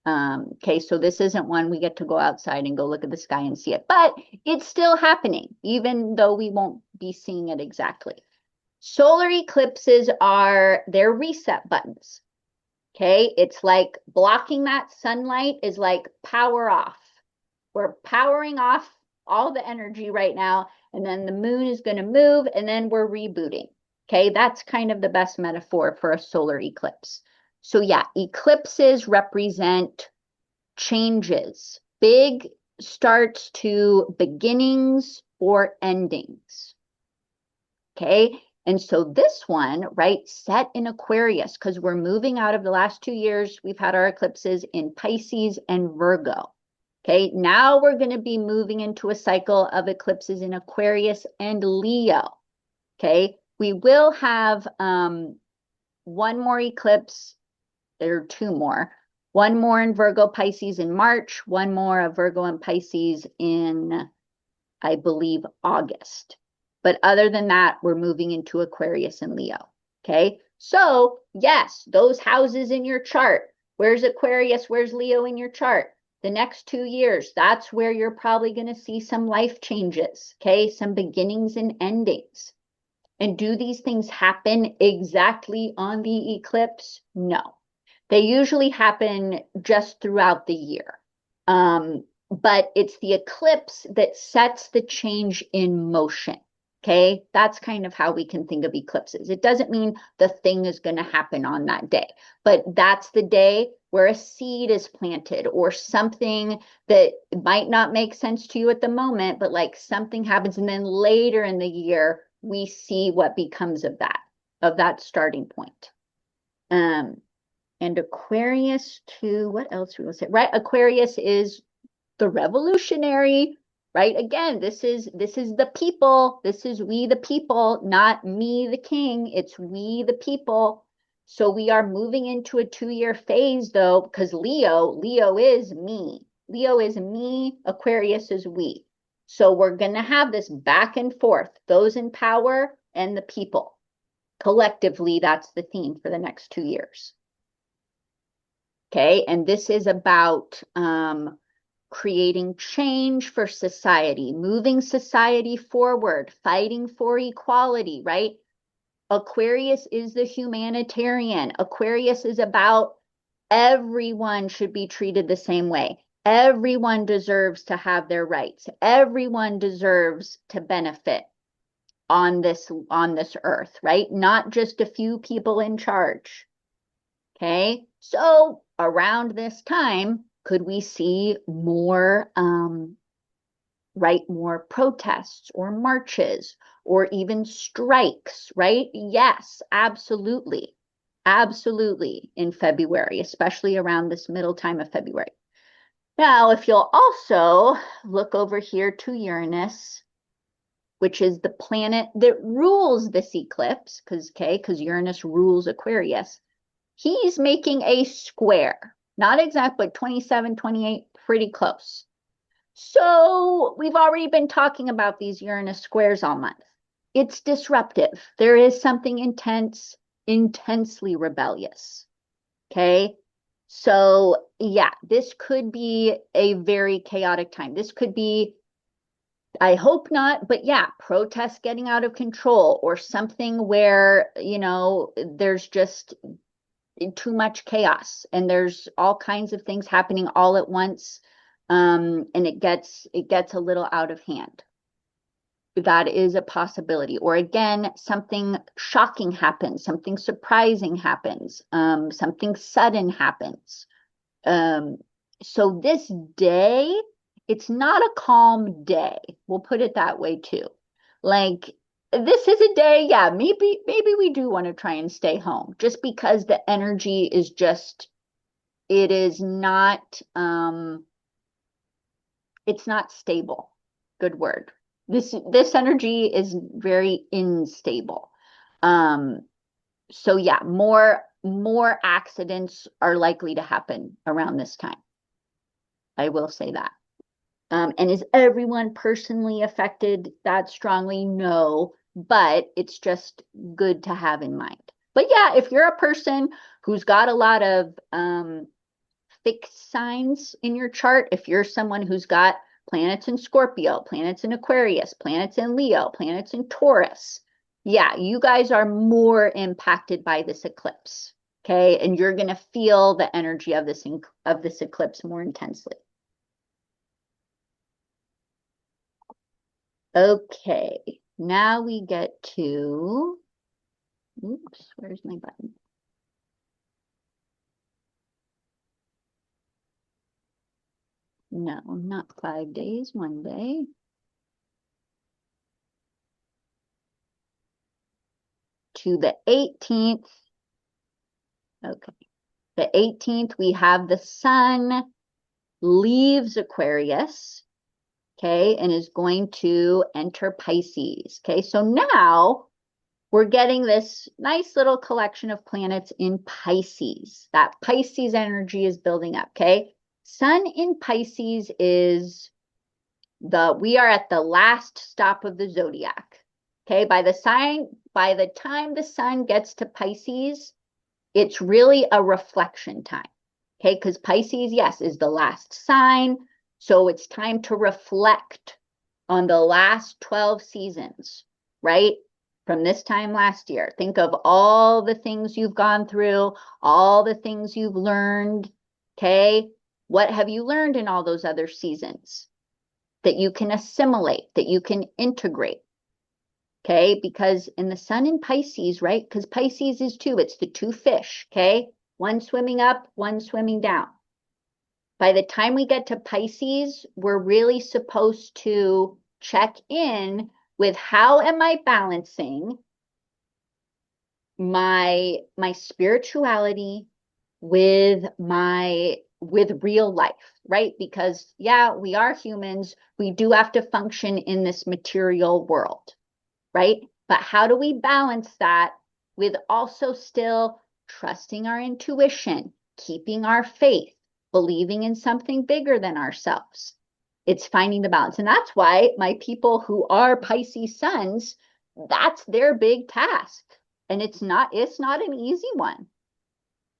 A: Okay, so this isn't one we get to go outside and go look at the sky and see it, but it's still happening, even though we won't be seeing it exactly. Solar eclipses they're reset buttons. Okay, it's like blocking that sunlight is like power off. We're powering off all the energy right now, and then the moon is going to move, and then we're rebooting. Okay, that's kind of the best metaphor for a solar eclipse. So yeah, eclipses represent changes, big starts to beginnings or endings. Okay. And so this one, right, set in Aquarius, because we're moving out of the last 2 years, we've had our eclipses in Pisces and Virgo. Okay. Now we're going to be moving into a cycle of eclipses in Aquarius and Leo. Okay. We will have one more eclipse, or two more. One more in Virgo Pisces in March, one more of Virgo and Pisces in, I believe, August. But other than that, we're moving into Aquarius and Leo. Okay. So yes, those houses in your chart. Where's Aquarius? Where's Leo in your chart? The next 2 years, that's where you're probably going to see some life changes. Okay. Some beginnings and endings. And do these things happen exactly on the eclipse? No. They usually happen just throughout the year. But it's the eclipse that sets the change in motion. Okay, that's kind of how we can think of eclipses. It doesn't mean the thing is going to happen on that day, but that's the day where a seed is planted or something that might not make sense to you at the moment, but like something happens. And then later in the year, we see what becomes of that starting point. And Aquarius too, what else we will say? Right, Aquarius is the revolutionary, right? Again, this is the people. This is we the people, not me the king. It's we the people. So we are moving into a 2-year phase though, because Leo is me. Leo is me, Aquarius is we. So we're going to have this back and forth, those in power and the people. Collectively, that's the theme for the next 2 years. Okay, and this is about creating change for society, moving society forward, fighting for equality, right? Aquarius is the humanitarian. Aquarius is about everyone should be treated the same way. Everyone deserves to have their rights. Everyone deserves to benefit on this earth, right? Not just a few people in charge. Okay, so around this time, could we see more, more protests or marches or even strikes, right? Yes, absolutely. Absolutely in February, especially around this middle time of February. Now, if you'll also look over here to Uranus, which is the planet that rules this eclipse, because Uranus rules Aquarius, he's making a square. Not exact, but 27, 28, pretty close. So we've already been talking about these Uranus squares all month. It's disruptive. There is something intense, intensely rebellious. Okay. So yeah, this could be a very chaotic time. This could be, I hope not, but yeah, protests getting out of control or something where, there's just too much chaos and there's all kinds of things happening all at once. And it gets a little out of hand. That is a possibility. Or again, something shocking happens, something surprising happens, something sudden happens. So this day, it's not a calm day. We'll put it that way too. Like this is a day, yeah, maybe we do want to try and stay home just because the energy is just, it is not, it's not stable. Good word. This energy is very unstable. So yeah, more accidents are likely to happen around this time. I will say that. And is everyone personally affected that strongly? No, but it's just good to have in mind. But yeah, if you're a person who's got a lot of fixed signs in your chart, if you're someone who's got planets in Scorpio, planets in Aquarius, planets in Leo, planets in Taurus, yeah, you guys are more impacted by this eclipse. Okay, and you're going to feel the energy of this eclipse more intensely. Okay, now we get to, oops, where's my button? No, not 5 days, 1 day. To the 18th. Okay. The 18th, we have the sun leaves Aquarius, okay, and is going to enter Pisces. Okay, so now we're getting this nice little collection of planets in Pisces. That Pisces energy is building up, okay? Sun in Pisces is we are at the last stop of the zodiac. Okay, by the time the sun gets to Pisces, it's really a reflection time. Okay, because Pisces, yes, is the last sign. So it's time to reflect on the last 12 seasons, right? From this time last year. Think of all the things you've gone through, all the things you've learned. Okay, what have you learned in all those other seasons that you can assimilate, that you can integrate? Okay, because in the sun in Pisces, right? Because Pisces is two, it's the two fish, okay? One swimming up, one swimming down. By the time we get to Pisces, we're really supposed to check in with how am I balancing my spirituality with real life, right? Because yeah, we are humans, we do have to function in this material world, right? But how do we balance that with also still trusting our intuition, keeping our faith, believing in something bigger than ourselves? It's finding the balance. And that's why my people who are Pisces suns, that's their big task. And it's not an easy one,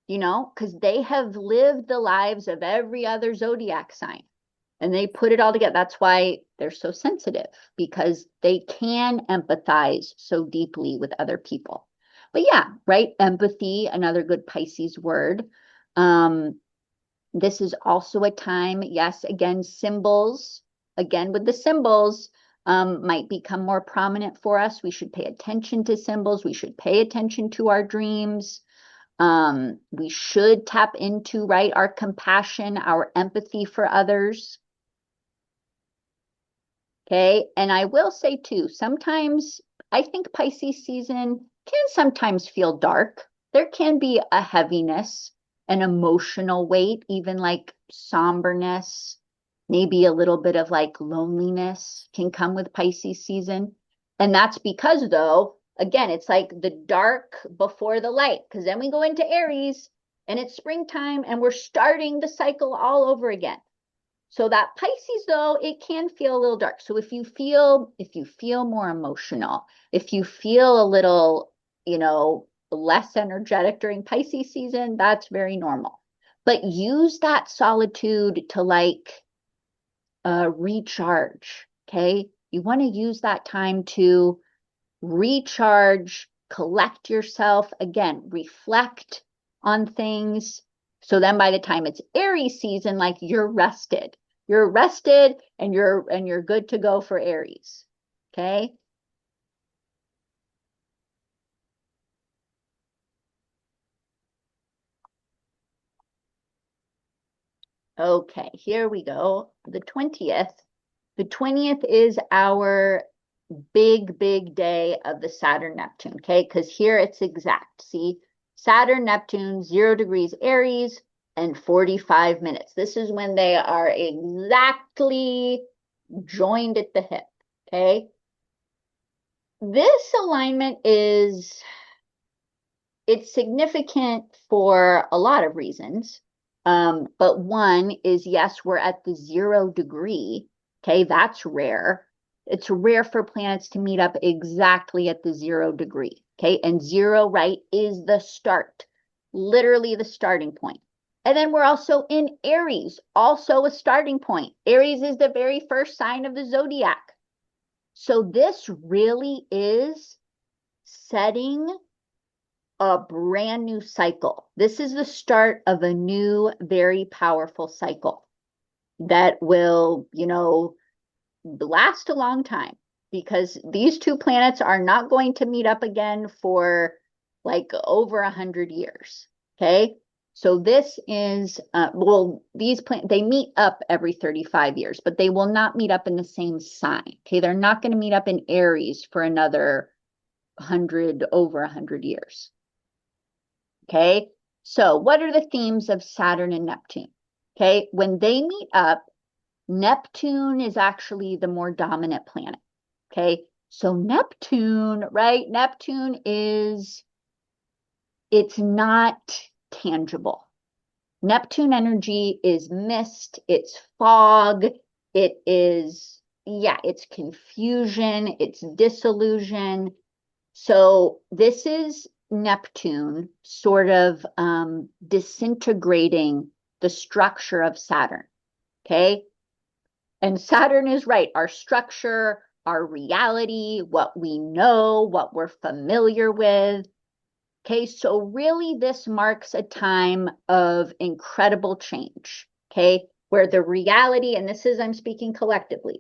A: because they have lived the lives of every other zodiac sign and they put it all together. That's why they're so sensitive, because they can empathize so deeply with other people. But yeah, right? Empathy, another good Pisces word. This is also a time, yes, again, symbols, again with the symbols, might become more prominent for us. We should pay attention to symbols. We should pay attention to our dreams. We should tap into, right, our compassion, our empathy for others. Okay. And I will say too, sometimes I think Pisces season can sometimes feel dark. There can be a heaviness, an emotional weight, even like somberness, maybe a little bit of like loneliness can come with Pisces season. And that's because, though, again, it's like the dark before the light, because then we go into Aries and it's springtime and we're starting the cycle all over again. So that Pisces, though, it can feel a little dark. So if you feel more emotional, if you feel a little, less energetic during Pisces season, that's very normal. But use that solitude to like recharge. Okay. You want to use that time to recharge, collect yourself, again, reflect on things. So then by the time it's Aries season, like you're rested. You're rested and you're good to go for Aries. Okay? Okay, here we go. The 20th. The 20th is our big day of the Saturn-Neptune, okay? Because here it's exact. See, Saturn-Neptune, 0 degrees Aries and 45 minutes. This is when they are exactly joined at the hip, okay? This alignment it's significant for a lot of reasons. But one is, yes, we're at the 0 degree, okay? That's rare. It's rare for planets to meet up exactly at the 0 degree, okay? And 0, right, is the start, literally the starting point. And then we're also in Aries, also a starting point. Aries is the very first sign of the zodiac. So this really is setting a brand new cycle. This is the start of a new, very powerful cycle that will, last a long time, because these two planets are not going to meet up again for like over 100 years. Okay. So this is, well, they meet up every 35 years, but they will not meet up in the same sign. Okay, they're not going to meet up in Aries for another over 100 years. Okay, so what are the themes of Saturn and Neptune? Okay, when they meet up, Neptune is actually the more dominant planet. Okay, so Neptune, right? Neptune it's not tangible. Neptune energy is mist, it's fog, it is, yeah, it's confusion, it's disillusion. So this is Neptune sort of disintegrating the structure of Saturn. Okay. And Saturn is right, our structure, our reality, what we know, what we're familiar with. Okay, so really this marks a time of incredible change, okay, where the reality, and this is, I'm speaking collectively,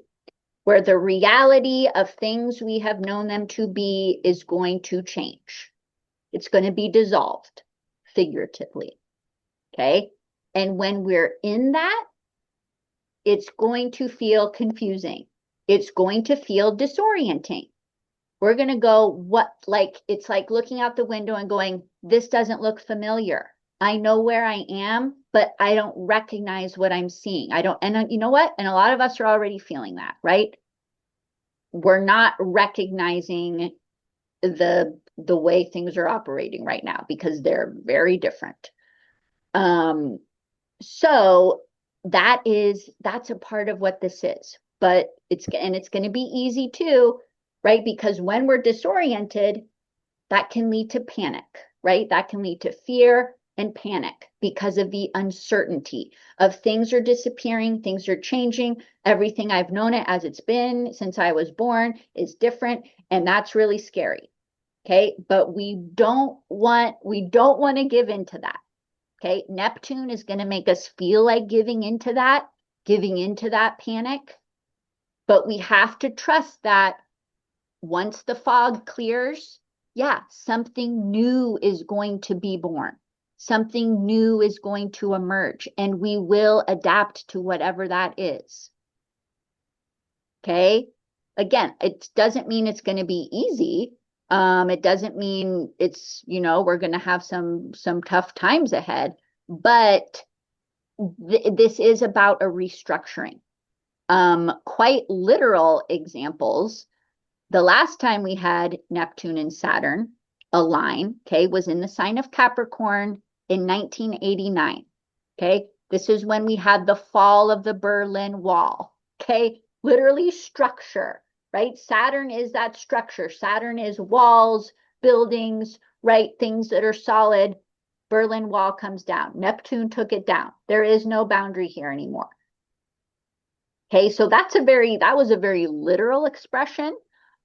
A: where the reality of things we have known them to be is going to change. It's going to be dissolved, figuratively, okay? And when we're in that, it's going to feel confusing. It's going to feel disorienting. We're going to go, it's like looking out the window and going, this doesn't look familiar. I know where I am, but I don't recognize what I'm seeing. And you know what? And a lot of us are already feeling that, right? We're not recognizing the way things are operating right now because they're very different. So that's a part of what this is. But it's going to be easy too, right? Because when we're disoriented, that can lead to panic, right? That can lead to fear and panic because of the uncertainty of things are disappearing, things are changing. Everything I've known it as it's been since I was born is different, and that's really scary. Okay, but we don't want to give into that. Okay, Neptune is going to make us feel like giving into that panic, but we have to trust that once the fog clears, yeah, something new is going to be born. Something new is going to emerge, and we will adapt to whatever that is. Okay? Again, it doesn't mean it's going to be easy. It doesn't mean it's, we're going to have some tough times ahead, but this is about a restructuring. Quite literal examples. The last time we had Neptune and Saturn align, okay, was in the sign of Capricorn in 1989. Okay, this is when we had the fall of the Berlin Wall. Okay, literally structure, right? Saturn is that structure. Saturn is walls, buildings, right? Things that are solid. Berlin Wall comes down. Neptune took it down. There is no boundary here anymore. Okay, so that was a very literal expression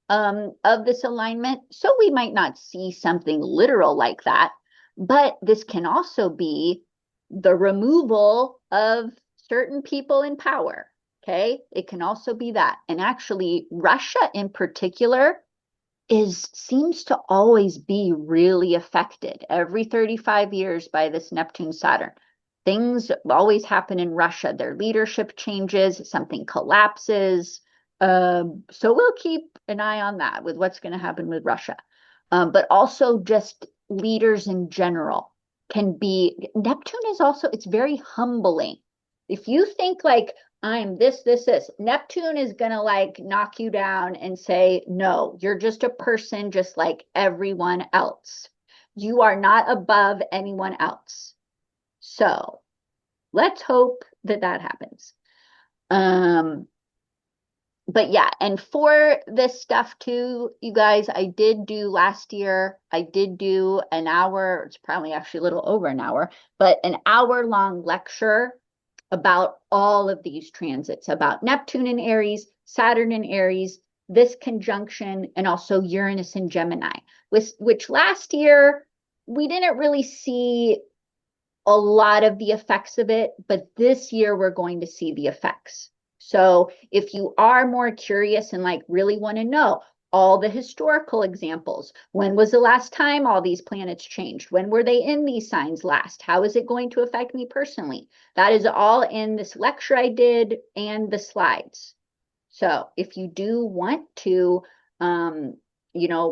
A: of this alignment. So we might not see something literal like that, but this can also be the removal of certain people in power. Okay, it can also be that. And actually, Russia in particular seems to always be really affected every 35 years by this Neptune Saturn. Things always happen in Russia. Their leadership changes, something collapses. So we'll keep an eye on that with what's going to happen with Russia. But also just leaders in general Neptune is also, it's very humbling. If you think like, I'm this, Neptune is going to like knock you down and say, no, you're just a person just like everyone else. You are not above anyone else. So let's hope that happens. But yeah, and for this stuff too, you guys, I did do last year, I did do an hour, it's probably actually a little over an hour, but an hour-long lecture about all of these transits, about Neptune in Aries, Saturn in Aries, this conjunction, and also Uranus in Gemini, which last year we didn't really see a lot of the effects of it, but this year we're going to see the effects. So if you are more curious and like really want to know, all the historical examples. When was the last time all these planets changed? When were they in these signs last? How is it going to affect me personally? That is all in this lecture I did and the slides. So if you do want to,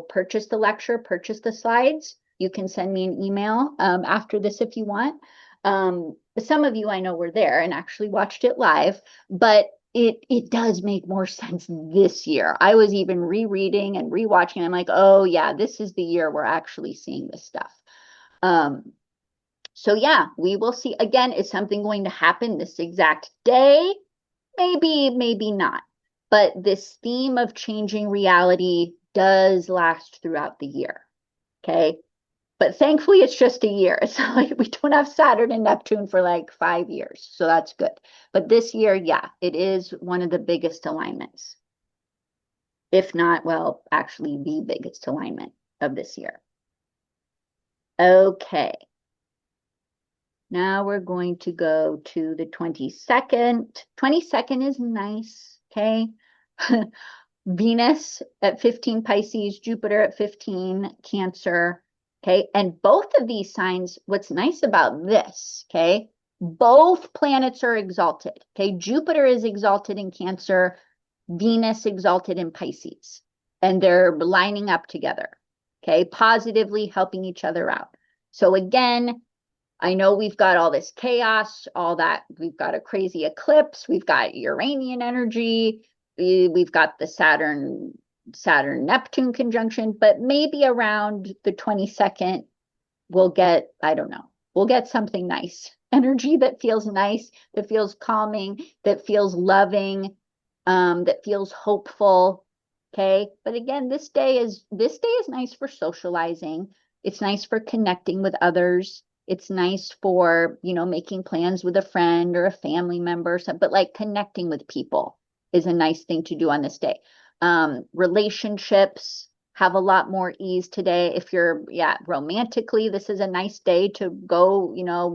A: purchase the lecture, purchase the slides, you can send me an email after this if you want. Some of you I know were there and actually watched it live, but it does make more sense this year. I was even rereading and rewatching. I'm like, oh yeah, this is the year we're actually seeing this stuff. So yeah, we will see. Again, is something going to happen this exact day? Maybe, maybe not. But this theme of changing reality does last throughout the year. Okay. But thankfully, it's just a year. It's not like we don't have Saturn and Neptune for like 5 years. So that's good. But this year, yeah, it is one of the biggest alignments. If not, well, actually the biggest alignment of this year. Okay. Now we're going to go to the 22nd. 22nd is nice. Okay. Venus at 15 Pisces, Jupiter at 15 Cancer. Okay. And both of these signs, what's nice about this, okay, both planets are exalted. Okay. Jupiter is exalted in Cancer, Venus exalted in Pisces, and they're lining up together. Okay. Positively helping each other out. So again, I know we've got all this chaos, all that. We've got a crazy eclipse. We've got Uranian energy. We've got the Saturn-Neptune conjunction, but maybe around the 22nd, we'll get, I don't know, we'll get something nice. Energy that feels nice, that feels calming, that feels loving, that feels hopeful. Okay. But again, this day is nice for socializing. It's nice for connecting with others. It's nice for, making plans with a friend or a family member, but like connecting with people is a nice thing to do on this day. Relationships have a lot more ease today. If you're, romantically, this is a nice day to go,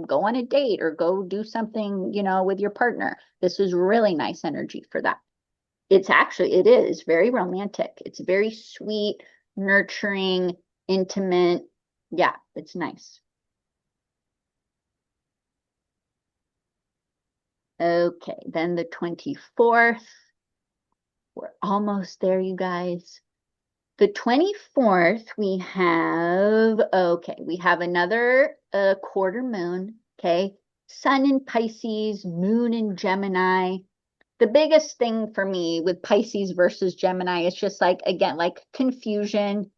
A: go on a date or go do something, with your partner. This is really nice energy for that. It is very romantic. It's very sweet, nurturing, intimate. Yeah, it's nice. Okay, then the 24th. We're almost there, you guys. The 24th, we have another quarter moon, okay? Sun in Pisces, moon in Gemini. The biggest thing for me with Pisces versus Gemini is just like, again, like confusion.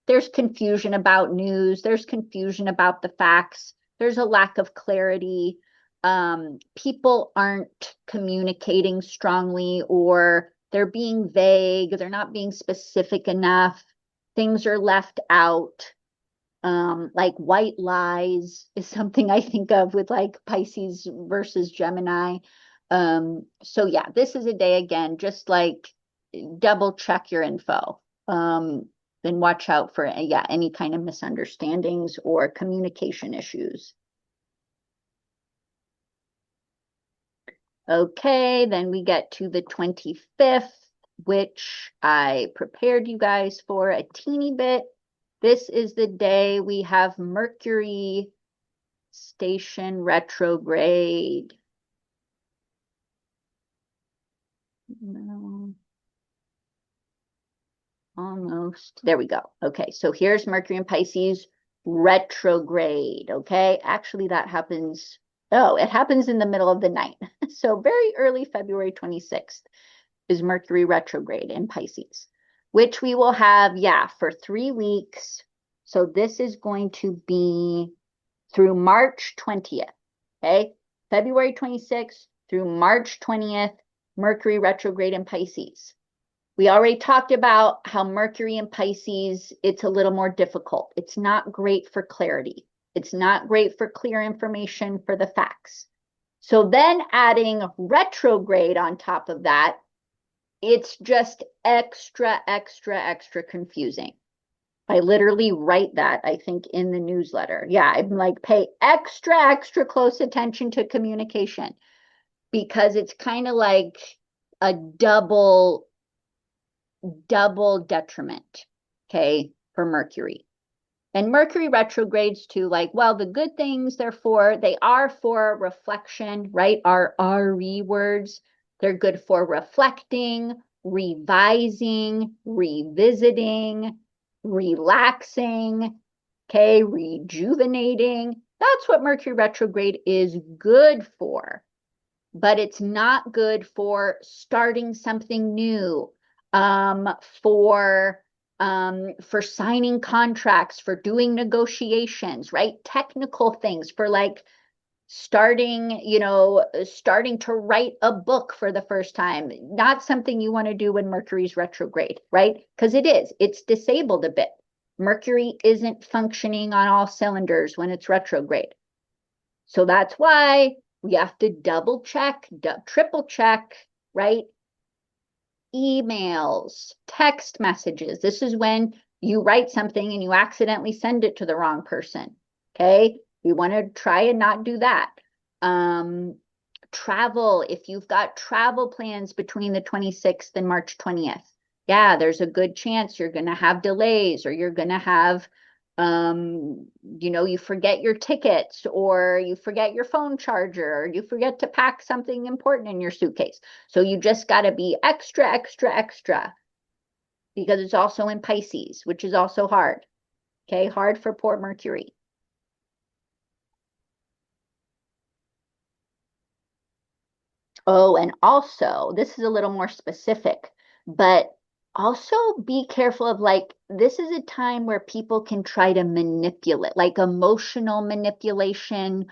A: There's confusion about news. There's confusion about the facts. There's a lack of clarity. People aren't communicating strongly, or they're being vague. They're not being specific enough. Things are left out. Like white lies is something I think of with like Pisces versus Gemini. So yeah, this is a day again, just like double check your info. Then watch out for any kind of misunderstandings or communication issues. Okay, then we get to the 25th, which I prepared you guys for a teeny bit. This is the day we have Mercury station retrograde. No. Almost. There we go. Okay, so here's Mercury in Pisces retrograde. Okay, actually, that happens. Oh, it happens in the middle of the night. So very early February 26th is Mercury retrograde in Pisces, which we will have, for 3 weeks. So this is going to be through March 20th. Okay, February 26th through March 20th, Mercury retrograde in Pisces. We already talked about how Mercury in Pisces, it's a little more difficult. It's not great for clarity. It's not great for clear information for the facts. So then adding retrograde on top of that, it's just extra, extra, extra confusing. I literally write that, I think, in the newsletter. Yeah, I'm like, pay extra, extra close attention to communication, because it's kind of like a double double detriment, okay, for Mercury. And Mercury retrogrades too, like, well, the good things, therefore, they are for reflection, right? Our RE words, they're good for reflecting, revising, revisiting, relaxing, okay, rejuvenating. That's what Mercury retrograde is good for. But it's not good for starting something new, um, for for signing contracts, for doing negotiations, right? Technical things, for like starting, starting to write a book for the first time. Not something you want to do when Mercury's retrograde, right? Because it's disabled a bit. Mercury isn't functioning on all cylinders when it's retrograde. So that's why we have to double check, triple check, right? Emails, text messages. This is when you write something and you accidentally send it to the wrong person. Okay. We want to try and not do that. Travel, if you've got travel plans between the 26th and March 20th, yeah, there's a good chance you're going to have delays, or you're going to have you forget your tickets, or you forget your phone charger, or you forget to pack something important in your suitcase. So you just got to be extra, extra, extra, because it's also in Pisces, which is also hard. Okay, hard for poor Mercury. Oh, and also, this is a little more specific, but also be careful of, like, this is a time where people can try to manipulate, like emotional manipulation,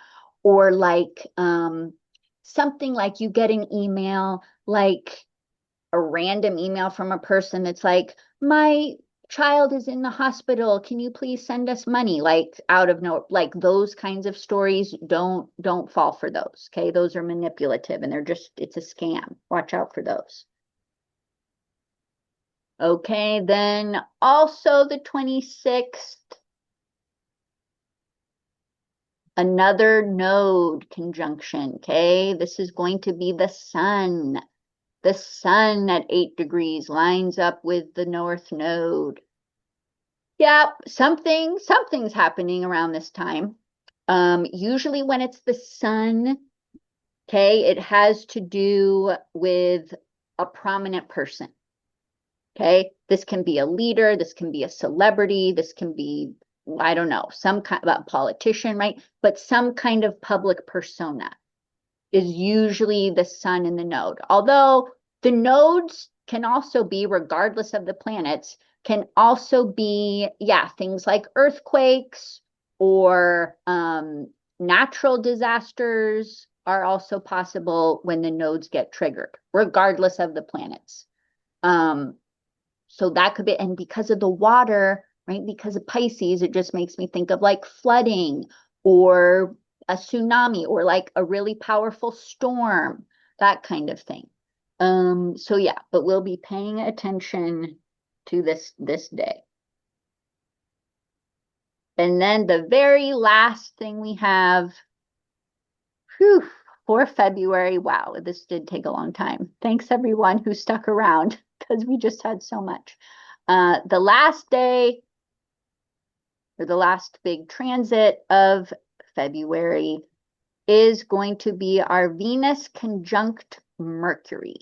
A: or like something like you get an email, like a random email from a person that's like, my child is in the hospital, can you please send us money? Like, out of no, like those kinds of stories, don't fall for those. Okay, those are manipulative, and it's a scam. Watch out for those. Okay, then also the 26th, another node conjunction. Okay, this is going to be the sun. The sun at 8 degrees lines up with the north node. Yeah, something's happening around this time. Usually when it's the sun, okay, it has to do with a prominent person. Okay, this can be a leader, this can be a celebrity, this can be, I don't know, some kind of a politician, right? But some kind of public persona is usually the sun in the node. Although the nodes can also be, regardless of the planets, can also be, yeah, things like earthquakes, or natural disasters are also possible when the nodes get triggered, regardless of the planets. Um, so that could be, and because of the water, right? Because of Pisces, it just makes me think of like flooding, or a tsunami, or like a really powerful storm, that kind of thing. So yeah, but we'll be paying attention to this day. And then the very last thing we have, whew, for February. Wow, this did take a long time. Thanks everyone who stuck around, because we just had so much. The last day, or the last big transit of February, is going to be our Venus conjunct Mercury.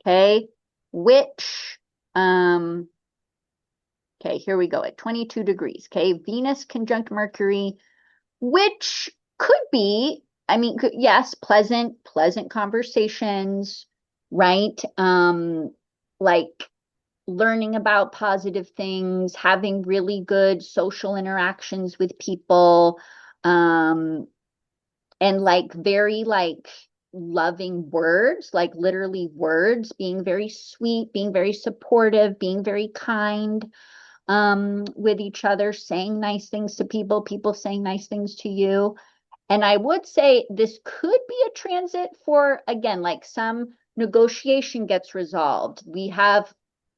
A: Okay, which, okay, here we go at 22 degrees. Okay, Venus conjunct Mercury, which could be, I mean, yes, pleasant conversations, right? Like learning about positive things, having really good social interactions with people, and like very like loving words, like literally words, being very sweet, being very supportive, being very kind with each other, saying nice things to people, people saying nice things to you. And I would say this could be a transit for, again, like some negotiation gets resolved. We have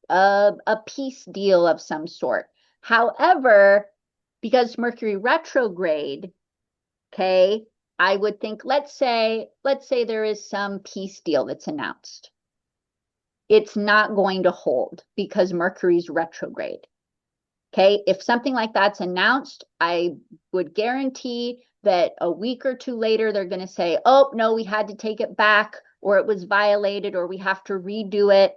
A: a peace deal of some sort. However, because Mercury retrograde, okay, I would think, let's say there is some peace deal that's announced. it's not going to hold because Mercury's retrograde. Okay, if something like that's announced, I would guarantee that a week or two later, they're going to say, oh, no, we had to take it back, or it was violated, or we have to redo it.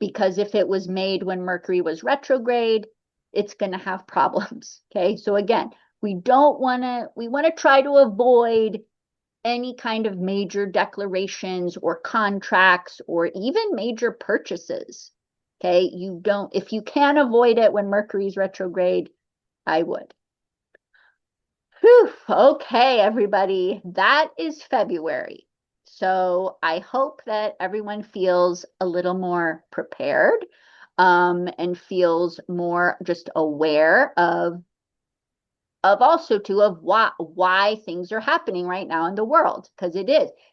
A: Because if it was made when Mercury was retrograde, it's going to have problems. Okay, so again, we want to try to avoid any kind of major declarations or contracts or even major purchases. Okay, if you can avoid it when Mercury's retrograde, I would. Whew, okay, everybody, that is February. So I hope that everyone feels a little more prepared, and feels more just aware of also too of why things are happening right now in the world, because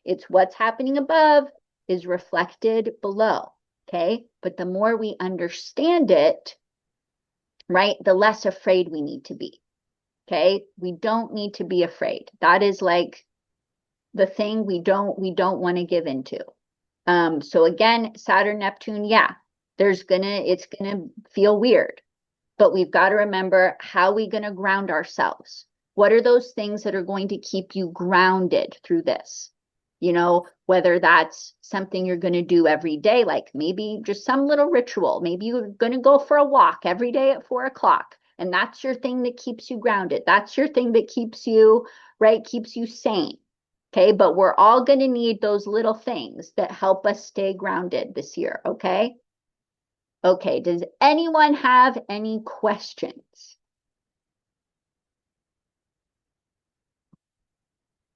A: it's what's happening above is reflected below. Okay, but the more we understand it, right, the less afraid we need to be. Okay, we don't need to be afraid. That is like the thing we don't want to give into. So again, Saturn Neptune, yeah, it's gonna feel weird. But we've got to remember, how are we going to ground ourselves? What are those things that are going to keep you grounded through this? You know, whether that's something you're going to do every day, like maybe just some little ritual. Maybe you're going to go for a walk every day at 4 o'clock. And that's your thing that keeps you grounded. That's your thing that keeps you, right, keeps you sane. Okay. But we're all going to need those little things that help us stay grounded this year. Okay. Okay, does anyone have any questions?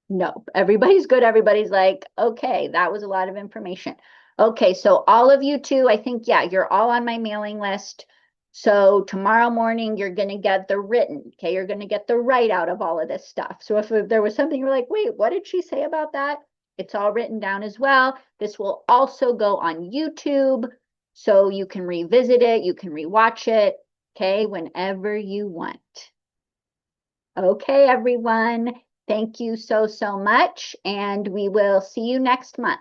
A: No, everybody's good. Everybody's like, okay, that was a lot of information. Okay, so all of you too, I think, yeah, you're all on my mailing list. So tomorrow morning, you're going to get the written, okay? You're going to get the write out of all of this stuff. So if there was something you're like, wait, what did she say about that? It's all written down as well. This will also go on YouTube, so you can revisit it, you can rewatch it, okay, whenever you want. Okay, everyone. Thank you so much, and we will see you next month.